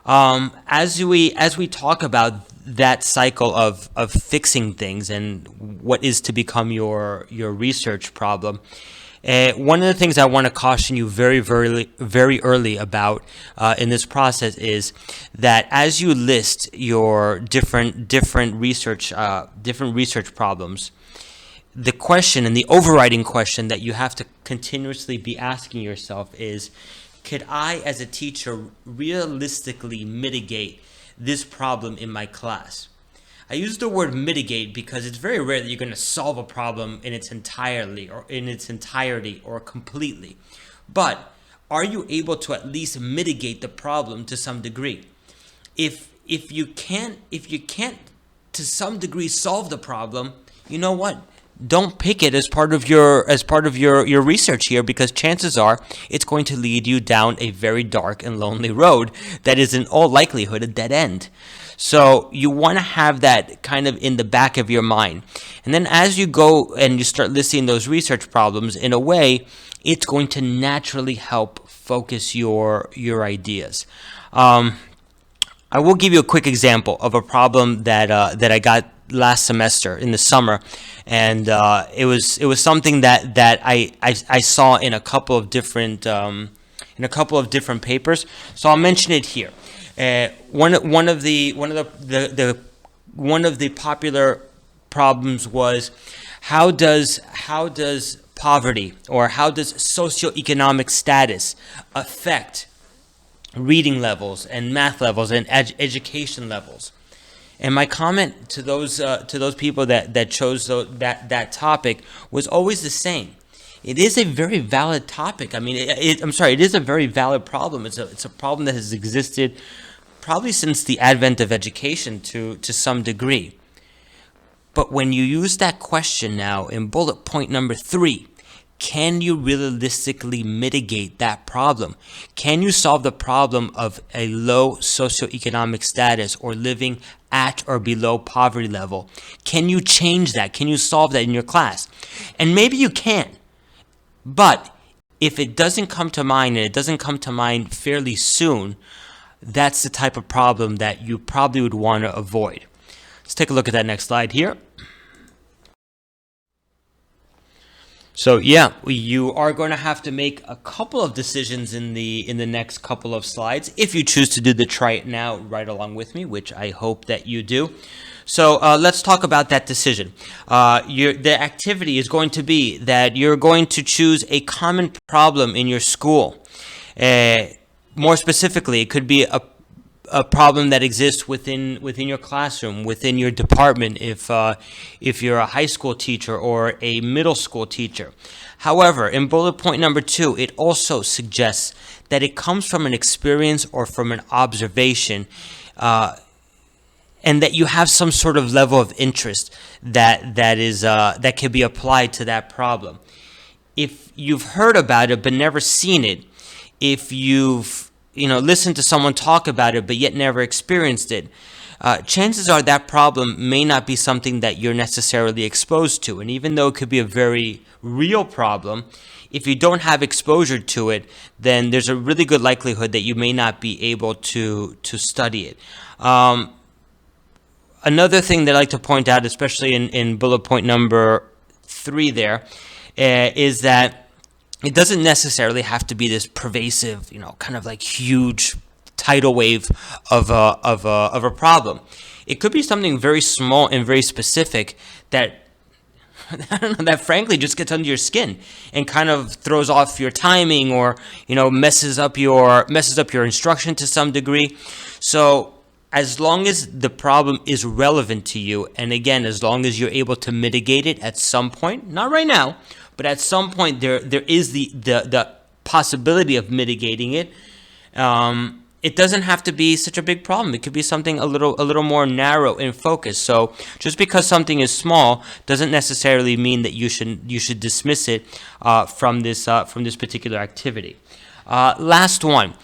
As we talk about that cycle of fixing things and what is to become your research problem, one of the things I want to caution you very early about in this process is that as you list your different research problems, the question and the overriding question that you have to continuously be asking yourself is, could I, as a teacher, realistically mitigate this problem in my class? I use the word mitigate because it's very rare that you're going to solve a problem in its entirety or completely. But are you able to at least mitigate the problem to some degree? If you can't to some degree solve the problem, you know what? Don't pick it as part of your research here, because chances are it's going to lead you down a very dark and lonely road that is in all likelihood a dead end. So you want to have that kind of in the back of your mind. And then as you go and you start listing those research problems, in a way, it's going to naturally help focus your ideas. I will give you a quick example of a problem that I got last semester in the summer, and it was something that I saw in a couple of different papers. So I'll mention it here. One of the popular problems was, how does poverty, or how does socioeconomic status affect reading levels and math levels and education levels? And my comment to those people that chose that topic was always the same. It is a very valid topic. I mean, it is a very valid problem. It's a problem that has existed probably since the advent of education to some degree. But when you use that question now in bullet point number 3, can you realistically mitigate that problem? Can you solve the problem of a low socioeconomic status or living at or below poverty level? Can you change that? Can you solve that in your class? And maybe you can. But if it doesn't come to mind, and it doesn't come to mind fairly soon, that's the type of problem that you probably would want to avoid. Let's take a look at that next slide here. So yeah, you are going to have to make a couple of decisions in the next couple of slides if you choose to do the try it now right along with me, which I hope that you do. So let's talk about that decision. The activity is going to be that you're going to choose a common problem in your school. More specifically, it could be a problem that exists within your classroom, within your department, if you're a high school teacher or a middle school teacher. However, in bullet point number 2, it also suggests that it comes from an experience or from an observation, and that you have some sort of level of interest that can be applied to that problem. If you've heard about it but never seen it, if you've listened to someone talk about it but yet never experienced it, chances are that problem may not be something that you're necessarily exposed to. And even though it could be a very real problem, if you don't have exposure to it, then there's a really good likelihood that you may not be able to study it. Another thing that I like to point out, especially in bullet point number 3 there, is that it doesn't necessarily have to be this pervasive, kind of like huge tidal wave of a problem. It could be something very small and very specific that I don't know, that frankly just gets under your skin and kind of throws off your timing, or messes up your instruction to some degree. So as long as the problem is relevant to you, and again, as long as you're able to mitigate it at some point, not right now, but at some point there is the possibility of mitigating it. It doesn't have to be such a big problem. It could be something a little more narrow in focus. So just because something is small doesn't necessarily mean that you should dismiss it from this particular activity. Last one.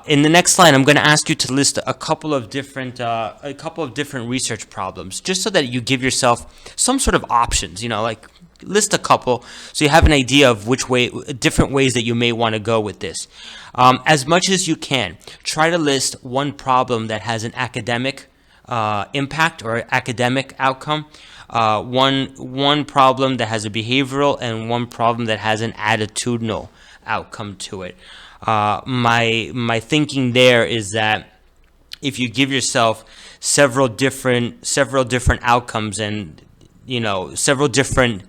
In the next slide, I'm going to ask you to list a couple of different research problems, just so that you give yourself some sort of options. Like list a couple so you have an idea of different ways that you may want to go with this. As much as you can, try to list one problem that has an academic impact or academic outcome, one problem that has a behavioral, and one problem that has an attitudinal outcome to it. My thinking there is that if you give yourself several different outcomes, and several different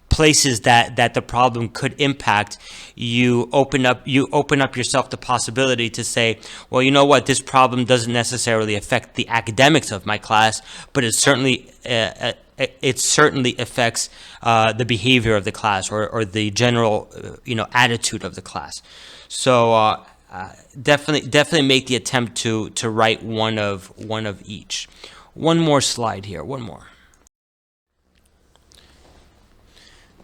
places that the problem could impact, you open up yourself the possibility to say, well, you know what, this problem doesn't necessarily affect the academics of my class, but it certainly affects the behavior of the class, or the general attitude of the class. So definitely make the attempt to write one of each. One more slide here. One more.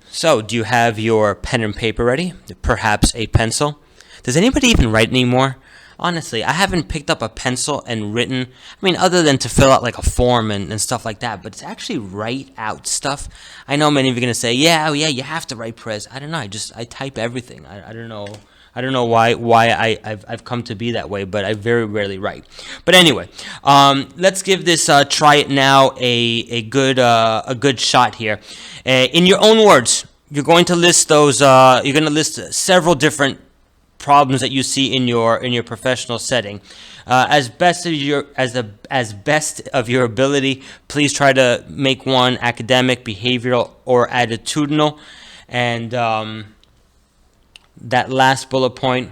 So, do you have your pen and paper ready? Perhaps a pencil? Does anybody even write anymore? Honestly, I haven't picked up a pencil and written, other than to fill out like a form and stuff like that, but to actually write out stuff. I know many of you are going to say, yeah, you have to write, Perez. I don't know, I type everything. I don't know. I don't know why I've come to be that way, but I very rarely write. But anyway, let's give this try it now a good shot here. In your own words, you're going to list those. You're going to list several different problems that you see in your professional setting. As best of your ability, please try to make one academic, behavioral, or attitudinal, and that last bullet point.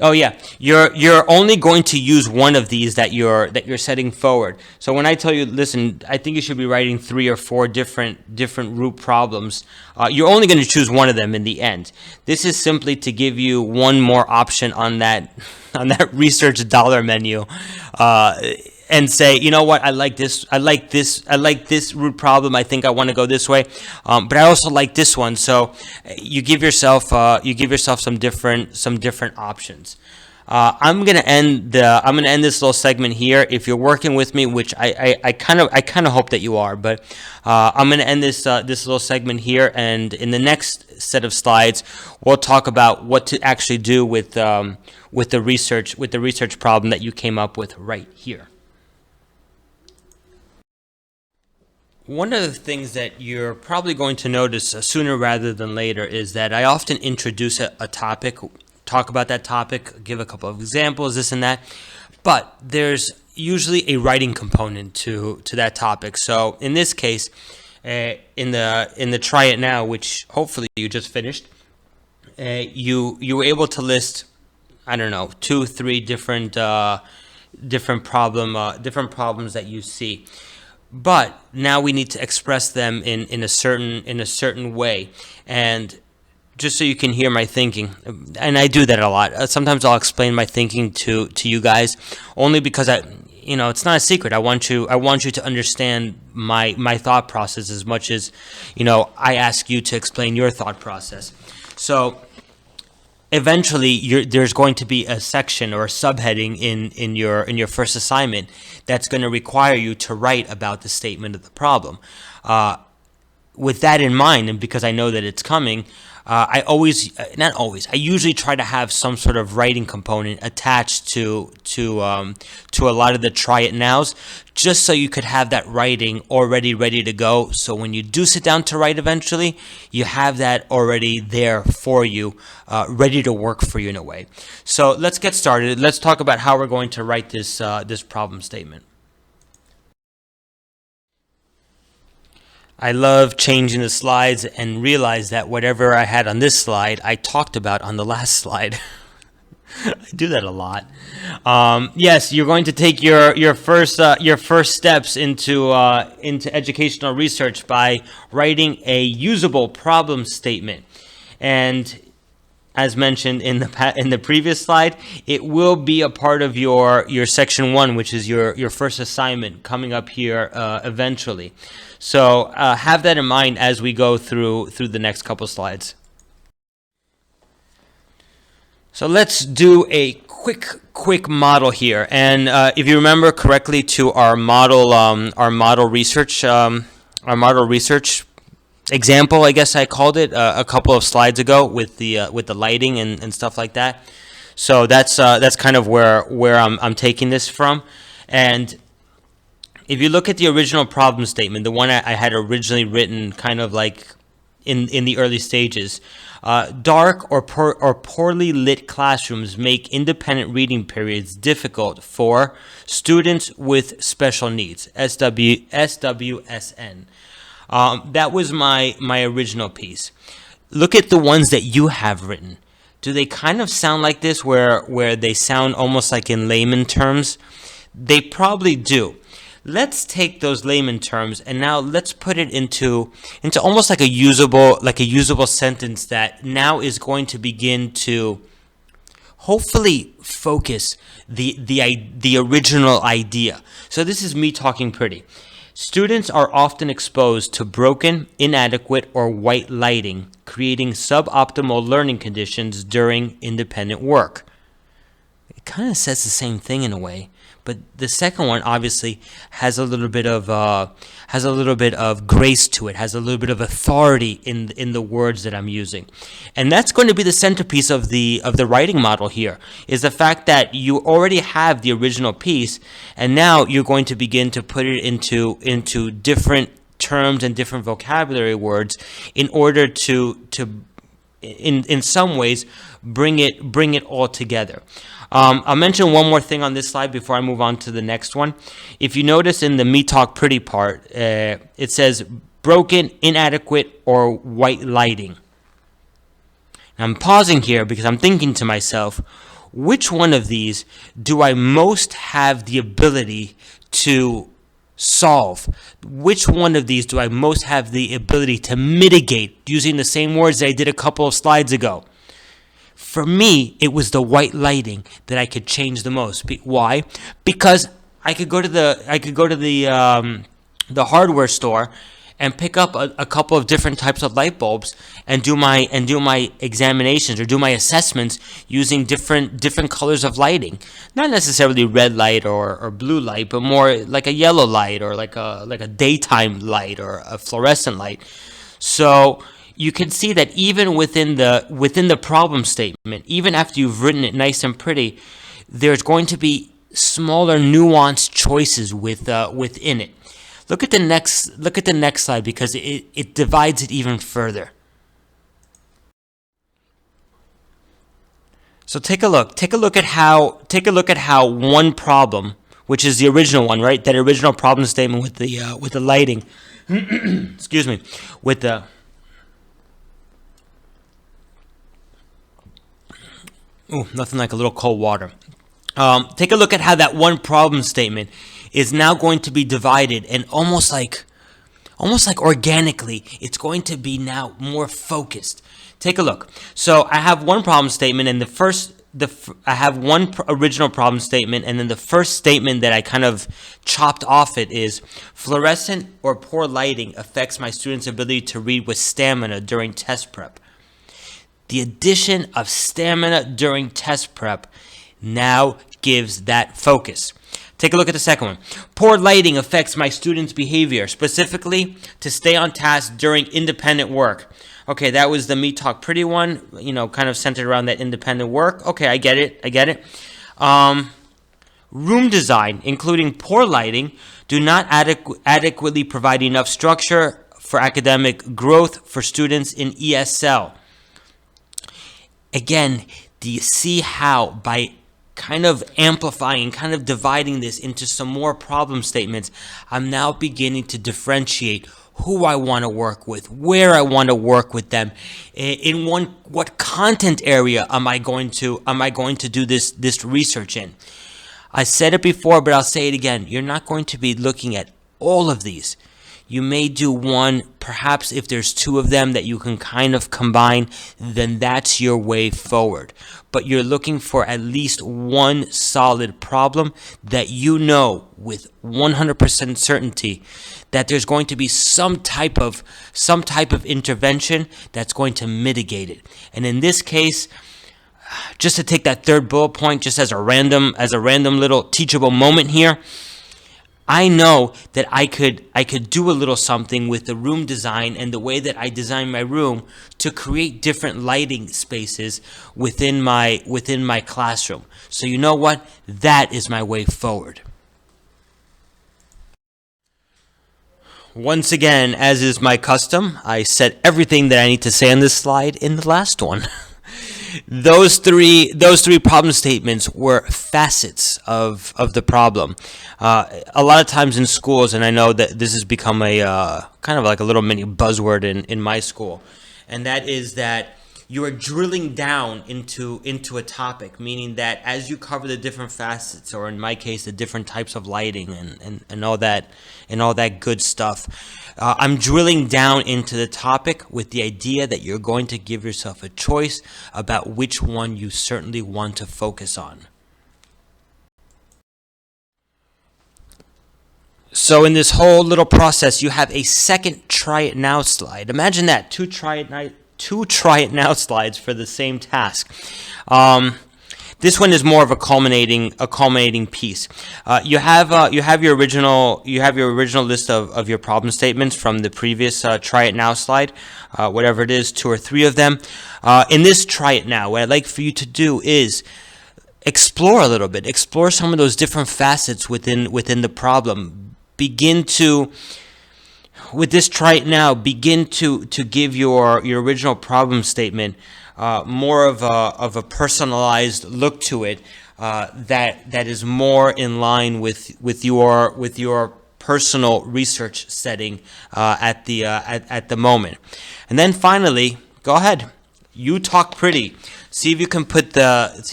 Oh yeah, you're only going to use one of these that you're setting forward. So when I tell you, listen, I think you should be writing 3 or 4 different root problems, you're only going to choose one of them in the end. This is simply to give you one more option on that research dollar menu, and say, you know what, I like this root problem. I think I want to go this way, but I also like this one. So you give yourself some different options. I'm gonna end this little segment here. If you're working with me, which I kind of hope that you are, but I'm gonna end this little segment here, and in the next set of slides, we'll talk about what to actually do with the research problem that you came up with right here. One of the things that you're probably going to notice sooner rather than later is that I often introduce a topic, talk about that topic, give a couple of examples, this and that, but there's usually a writing component to that topic. So in this case, in the Try It Now, which hopefully you just finished, you were able to list, I don't know, 2, 3 different problems that you see. But now we need to express them in a certain way, and just so you can hear my thinking, and I do that a lot. Sometimes I'll explain my thinking to you guys, only because it's not a secret. I want you to understand my thought process as much as I ask you to explain your thought process. So eventually there's going to be a section or a subheading in your first assignment that's going to require you to write about the statement of the problem. With that in mind, and because I know that it's coming, I always, not always, I usually try to have some sort of writing component attached to a lot of the try it nows, just so you could have that writing already ready to go. So when you do sit down to write eventually, you have that already there for you, ready to work for you in a way. So let's get started. Let's talk about how we're going to write this this problem statement. I love changing the slides and realize that whatever I had on this slide, I talked about on the last slide. I do that a lot. Yes, you're going to take your first steps into educational research by writing a usable problem statement, and as mentioned in the previous slide, it will be a part of your section 1, which is your first assignment coming up here eventually. So have that in mind as we go through the next couple slides. So let's do a quick model here, and if you remember correctly to our model research example, I guess I called it a couple of slides ago with the lighting and stuff like that. So that's kind of where I'm taking this from. And if you look at the original problem statement, the one I had originally written kind of like in the early stages, dark or poorly lit classrooms make independent reading periods difficult for students with special needs, SWSN. That was my original piece. Look at the ones that you have written. Do they kind of sound like this, where they sound almost like in layman terms? They probably do. Let's take those layman terms and now let's put it into almost like a usable sentence that now is going to begin to hopefully focus the original idea. So this is me talking pretty. Students are often exposed to broken, inadequate, or white lighting, creating suboptimal learning conditions during independent work. It kind of says the same thing in a way, but the second one obviously has a little bit of grace to it, has a little bit of authority in the words that I'm using, and that's going to be the centerpiece of the writing model here. Is the fact that you already have the original piece, and now you're going to begin to put it into different terms and different vocabulary words in order to in some ways bring it all together. I'll mention one more thing on this slide before I move on to the next one. If you notice in the me talk pretty part, it says broken, inadequate, or white lighting. Now I'm pausing here because I'm thinking to myself, which one of these do I most have the ability to solve? Which one of these do I most have the ability to mitigate using the same words that I did a couple of slides ago? For me, it was the white lighting that I could change the most. Why? Because I could go to the hardware store and pick up a couple of different types of light bulbs and do my examinations or do my assessments using different colors of lighting. Not necessarily red light or blue light, but more like a yellow light or like a daytime light or a fluorescent light. So you can see that even within the problem statement, even after you've written it nice and pretty, there's going to be smaller nuanced choices within it. Look at the next slide because it divides it even further. So take a look at how one problem, which is the original one, right? That original problem statement with the lighting. Excuse me, with the nothing like a little cold water. Take a look at how that one problem statement is now going to be divided, and almost like organically, it's going to be now more focused. Take a look. So I have one problem statement, and I have one original problem statement, and then the first statement that I kind of chopped off it is fluorescent or poor lighting affects my students' ability to read with stamina during test prep. The addition of stamina during test prep now gives that focus. Take a look at the second one. Poor lighting affects my students' behavior, specifically to stay on task during independent work. Okay, that was the Me Talk Pretty one, kind of centered around that independent work. Okay, I get it. Room design, including poor lighting, do not adequately provide enough structure for academic growth for students in ESL. Again, do you see how by kind of amplifying, kind of dividing this into some more problem statements, I'm now beginning to differentiate who I want to work with, where I want to work with them, what content area am I going to do this research in. I said it before, but I'll say it again. You're not going to be looking at all of these. You may do one, perhaps if there's two of them that you can kind of combine, then that's your way forward. But you're looking for at least one solid problem that you know with 100% certainty that there's going to be some type of intervention that's going to mitigate it. And in this case, just to take that third bullet point, just as a random little teachable moment here, I know that I could do a little something with the room design and the way that I design my room to create different lighting spaces within my classroom. So you know what? That is my way forward. Once again, as is my custom, I said everything that I need to say on this slide in the last one. Those three problem statements were facets of the problem. A lot of times in schools, and I know that this has become a kind of like a little mini buzzword in my school, and that is that you are drilling down into a topic, meaning that as you cover the different facets, or in my case, the different types of lighting and all that good stuff, I'm drilling down into the topic with the idea that you're going to give yourself a choice about which one you certainly want to focus on. So in this whole little process, you have a second try it now slide. Imagine that, two try it now slides for the same task. This one is more of a culminating piece. You have your original list of your problem statements from the previous try it now slide, whatever it is, 2 or 3 of them. In this try it now, what I'd like for you to do is explore a little bit, explore some of those different facets within the problem. With this try it now, begin to give your original problem statement more of a personalized look to it, that is more in line with your personal research setting at the moment. And then finally, go ahead, you talk pretty. See if you can put that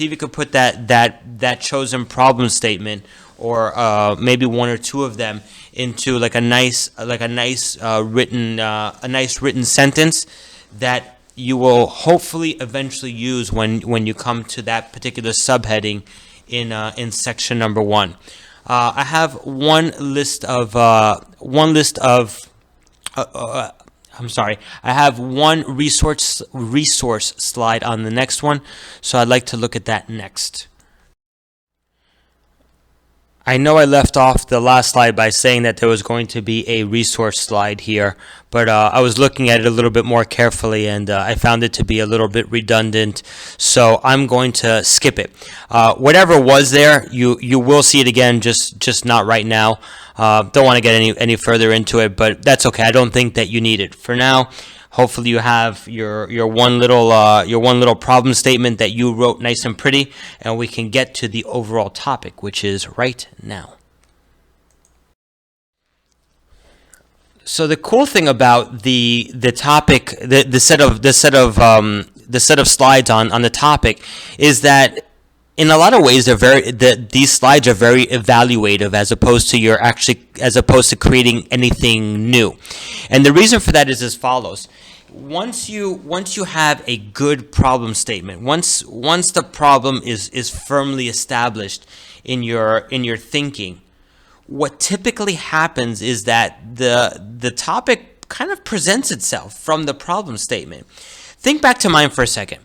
chosen problem statement, or maybe 1 or 2 of them, into like a nice written sentence that you will hopefully eventually use when you come to that particular subheading in section number 1. I have one list of I have one resource slide on the next one, so I'd like to look at that next. I know I left off the last slide by saying that there was going to be a resource slide here, but I was looking at it a little bit more carefully, and I found it to be a little bit redundant, so I'm going to skip it. Whatever was there, you will see it again, just not right now. Don't want to get any further into it, but that's okay. I don't think that you need it for now. Hopefully you have your one little problem statement that you wrote nice and pretty, and we can get to the overall topic, which is right now. So the cool thing about the topic, the set of slides on the topic, is that in a lot of ways these slides are very evaluative, as opposed to creating anything new. And the reason for that is as follows. Once you have a good problem statement, once the problem is firmly established in your thinking, what typically happens is that the topic kind of presents itself from the problem statement. Think back to mine for a second.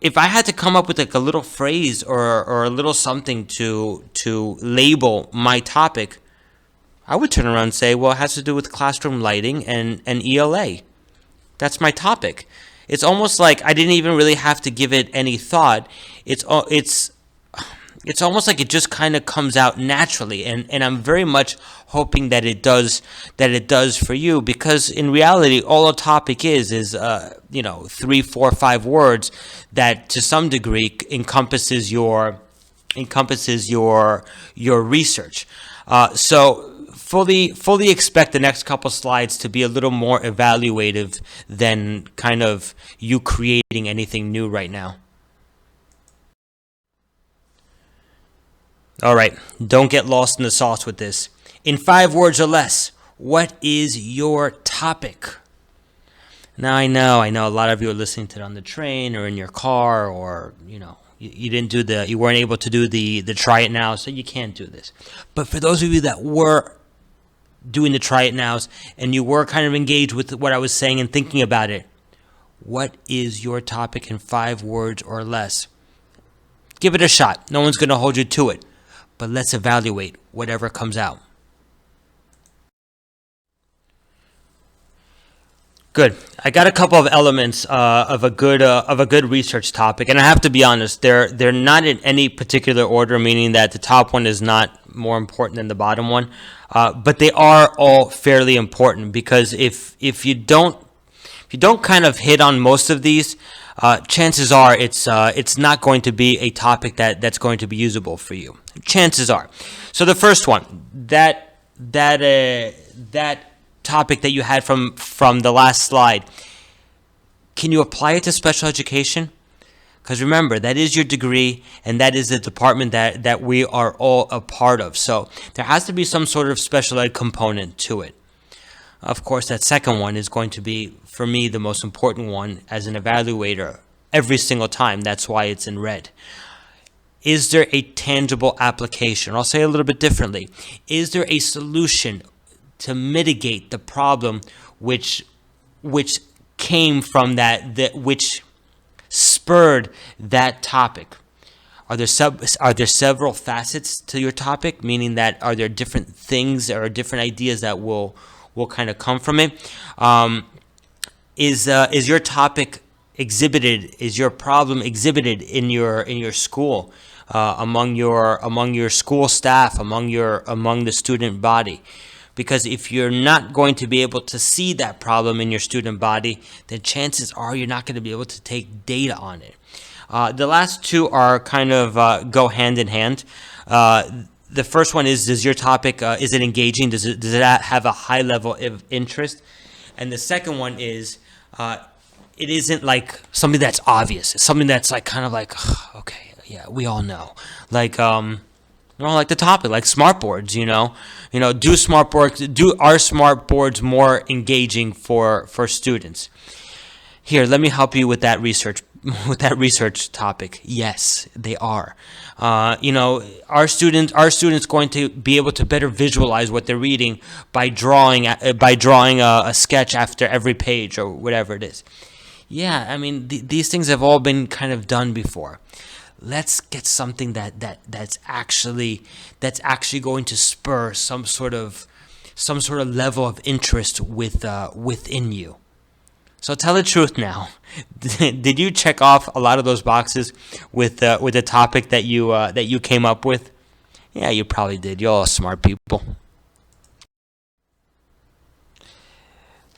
If I had to come up with like a little phrase or a little something to label my topic, I would turn around and say, well, it has to do with classroom lighting and ELA. That's my topic. It's almost like I didn't even really have to give it any thought. It's almost like it just kind of comes out naturally, and I'm very much hoping that it does for you, because in reality all a topic is 3, 4, 5 words that to some degree encompasses your research. So fully expect the next couple slides to be a little more evaluative than kind of you creating anything new right now. All right, don't get lost in the sauce with this. In 5 words or less, what is your topic? Now I know a lot of you are listening to it on the train or in your car, or you weren't able to do the try it now, so you can't do this. But for those of you that were doing the try it nows and you were kind of engaged with what I was saying and thinking about it, what is your topic in 5 words or less? Give it a shot. No one's going to hold you to it. But let's evaluate whatever comes out. Good. I got a couple of elements of a good research topic, and I have to be honest, they're not in any particular order, meaning that the top one is not more important than the bottom one, but they are all fairly important, because if you don't kind of hit on most of these, chances are it's not going to be a topic that's going to be usable for you. Chances are. So the first one, that topic that you had from the last slide, can you apply it to special education? Because remember, that is your degree, and that is the department that we are all a part of. So there has to be some sort of special ed component to it. Of course, that second one is going to be, for me, the most important one as an evaluator every single time. That's why it's in red. Is there a tangible application? I'll say it a little bit differently. Is there a solution to mitigate the problem which came from that which spurred that topic? Are there several facets to your topic? Meaning that are there different things or different ideas that will kind of come from it? Is your topic exhibited? Is your problem exhibited in your school, among your school staff, among the student body? Because if you're not going to be able to see that problem in your student body, then chances are you're not going to be able to take data on it. The last two are kind of go hand in hand. The first one is, does your topic, is it engaging? Does it have a high level of interest? And the second one is, it isn't like something that's obvious. It's something that's like kind of like, okay, yeah, we all know. Like, like the topic, like smart boards, do our smart boards more engaging for students? Here, let me help you with that research topic. Yes, they are. Our students going to be able to better visualize what they're reading by drawing a sketch after every page or whatever it is. Yeah, I mean, these things have all been kind of done before. Let's get something that's actually going to spur some sort of level of interest within you. So tell the truth now. Did you check off a lot of those boxes with the topic that you came up with? Yeah, you probably did. You're all smart people.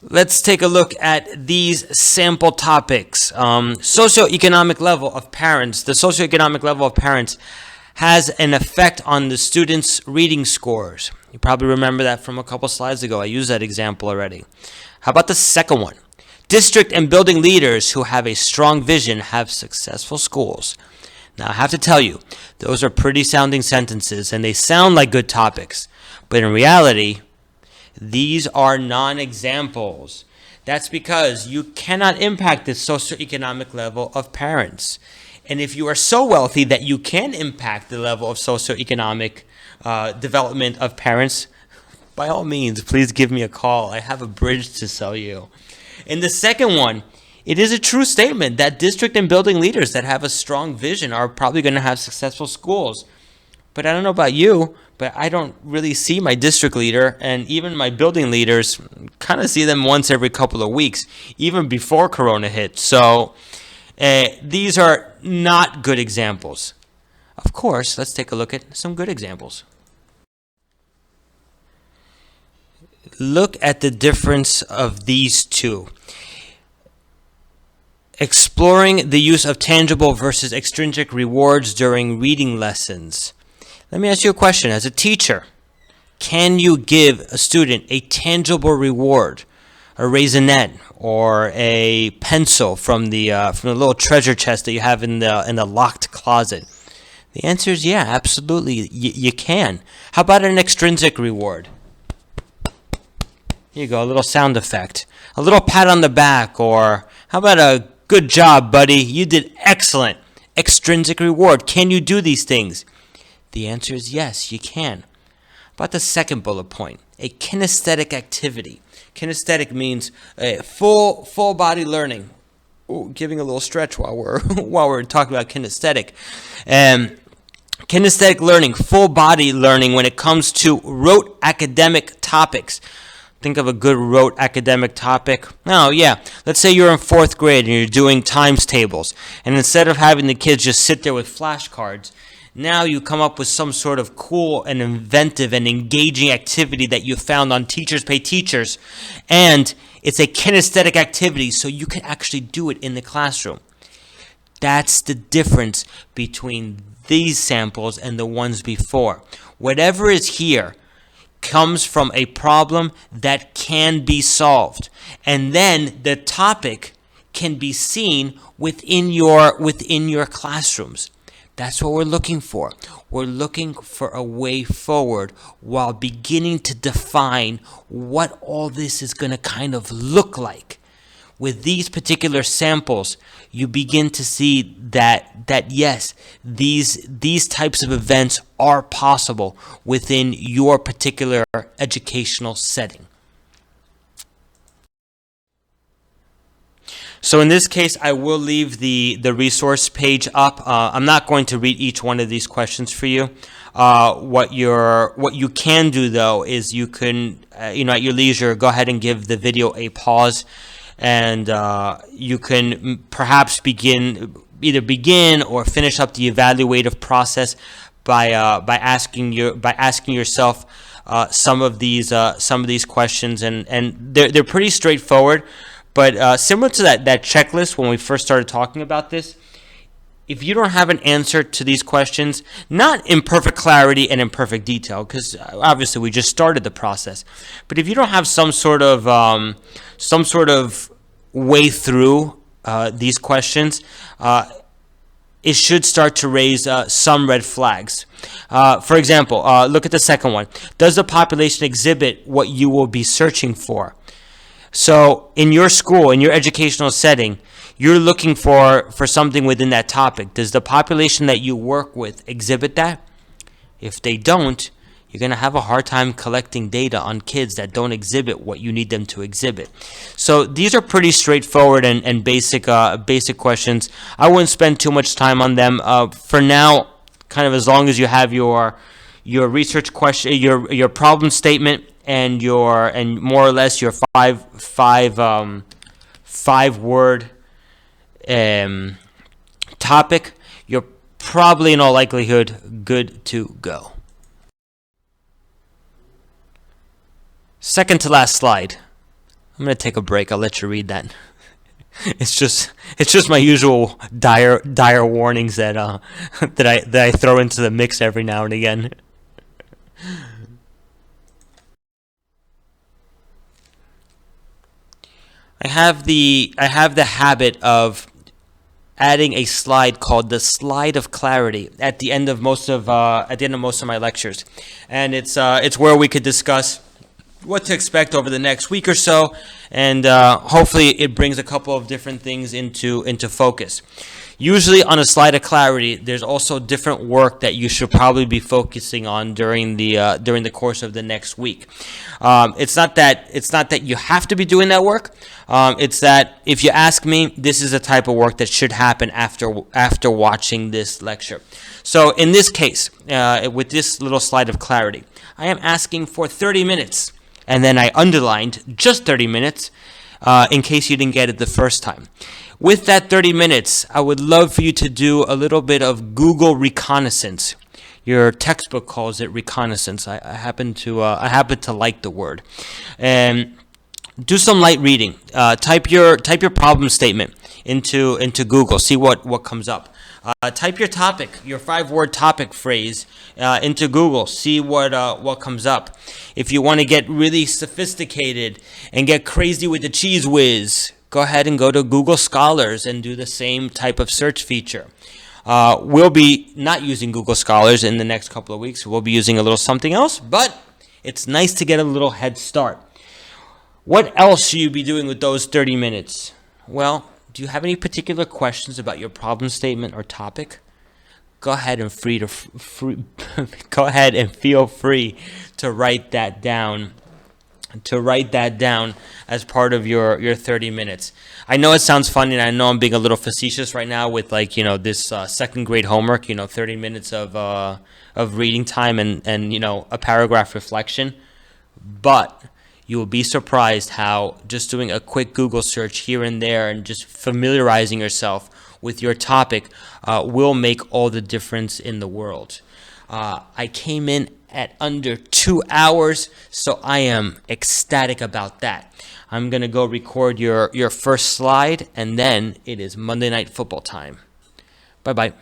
Let's take a look at these sample topics. Socioeconomic level of parents. The socioeconomic level of parents has an effect on the students' reading scores. You probably remember that from a couple slides ago. I used that example already. How about the second one? District and building leaders who have a strong vision have successful schools. Now, I have to tell you, those are pretty sounding sentences, and they sound like good topics. But in reality, these are non-examples. That's because you cannot impact the socioeconomic level of parents. And if you are so wealthy that you can impact the level of socioeconomic development of parents, by all means, please give me a call. I have a bridge to sell you. And the second one, it is a true statement that district and building leaders that have a strong vision are probably going to have successful schools. But I don't know about you, but I don't really see my district leader and even my building leaders, kind of see them once every couple of weeks, even before Corona hit. So these are not good examples. Of course, let's take a look at some good examples. Look at the difference of these two. Exploring the use of tangible versus extrinsic rewards during reading lessons. Let me ask you a question. As a teacher, can you give a student a tangible reward, a raisinette or a pencil from the little treasure chest that you have in the locked closet? The answer is yeah, absolutely. You can. How about an extrinsic reward? Here you go, a little sound effect, a little pat on the back, or how about a good job, buddy? You did excellent. Extrinsic reward. Can you do these things? The answer is yes, you can. About the second bullet point, a kinesthetic activity. Kinesthetic means full body learning. Ooh, giving a little stretch while we're talking about kinesthetic. Kinesthetic learning, full body learning when it comes to rote academic topics. Think of a good rote academic topic. Oh, yeah. Let's say you're in 4th grade and you're doing times tables. And instead of having the kids just sit there with flashcards, now you come up with some sort of cool and inventive and engaging activity that you found on Teachers Pay Teachers. And it's a kinesthetic activity, so you can actually do it in the classroom. That's the difference between these samples and the ones before. Whatever is here comes from a problem that can be solved, and then the topic can be seen within your classrooms. That's what we're looking for. We're looking for a way forward while beginning to define what all this is going to kind of look like. With these particular samples, you begin to see that yes, these types of events are possible within your particular educational setting. So in this case, I will leave the resource page up. I'm not going to read each one of these questions for you. What you can do though is you can, at your leisure, go ahead and give the video a pause, and you can perhaps either begin or finish up the evaluative process by asking yourself some of these questions, and they're pretty straightforward. But similar to that checklist when we first started talking about this, if you don't have an answer to these questions, not in perfect clarity and in perfect detail, because obviously we just started the process, but if you don't have some sort of way through these questions, it should start to raise some red flags. For example, look at the second one. Does the population exhibit what you will be searching for? So in your school, in your educational setting, you're looking for something within that topic. Does the population that you work with exhibit that? If they don't, you're going to have a hard time collecting data on kids that don't exhibit what you need them to exhibit. So these are pretty straightforward and basic questions. I wouldn't spend too much time on them. For now, kind of as long as you have your research question, your problem statement, and more or less your five word topic, you're probably in all likelihood good to go. Second to last slide. I'm gonna take a break. I'll let you read that. It's just my usual dire warnings that I throw into the mix every now and again. I have the habit of adding a slide called the slide of clarity at the end of most of my lectures, and it's where we could discuss what to expect over the next week or so, and hopefully it brings a couple of different things into focus. Usually on a slide of clarity, there's also different work that you should probably be focusing on during the course of the next week. It's not that you have to be doing that work. It's that if you ask me, this is the type of work that should happen after watching this lecture. So in this case, with this little slide of clarity, I am asking for 30 minutes, and then I underlined just 30 minutes in case you didn't get it the first time. With that 30 minutes, I would love for you to do a little bit of Google reconnaissance. Your textbook calls it reconnaissance. I happen to like the word, and do some light reading. Type your problem statement into Google. See what comes up. Type your topic, your 5-word topic phrase into Google. See what comes up. If you want to get really sophisticated and get crazy with the cheese whiz, go ahead and go to Google Scholars and do the same type of search feature. We'll be not using Google Scholars in the next couple of weeks. We'll be using a little something else, but it's nice to get a little head start. What else should you be doing with those 30 minutes? Well, do you have any particular questions about your problem statement or topic? Go ahead and go ahead and feel free to write that down. As part of your 30 minutes. I know it sounds funny, and I know I'm being a little facetious right now with this second grade homework. 30 minutes of reading time and a paragraph reflection, but you will be surprised how just doing a quick Google search here and there and just familiarizing yourself with your topic will make all the difference in the world. I came in at under 2 hours, so I am ecstatic about that. I'm going to go record your first slide, and then it is Monday Night Football time. Bye-bye.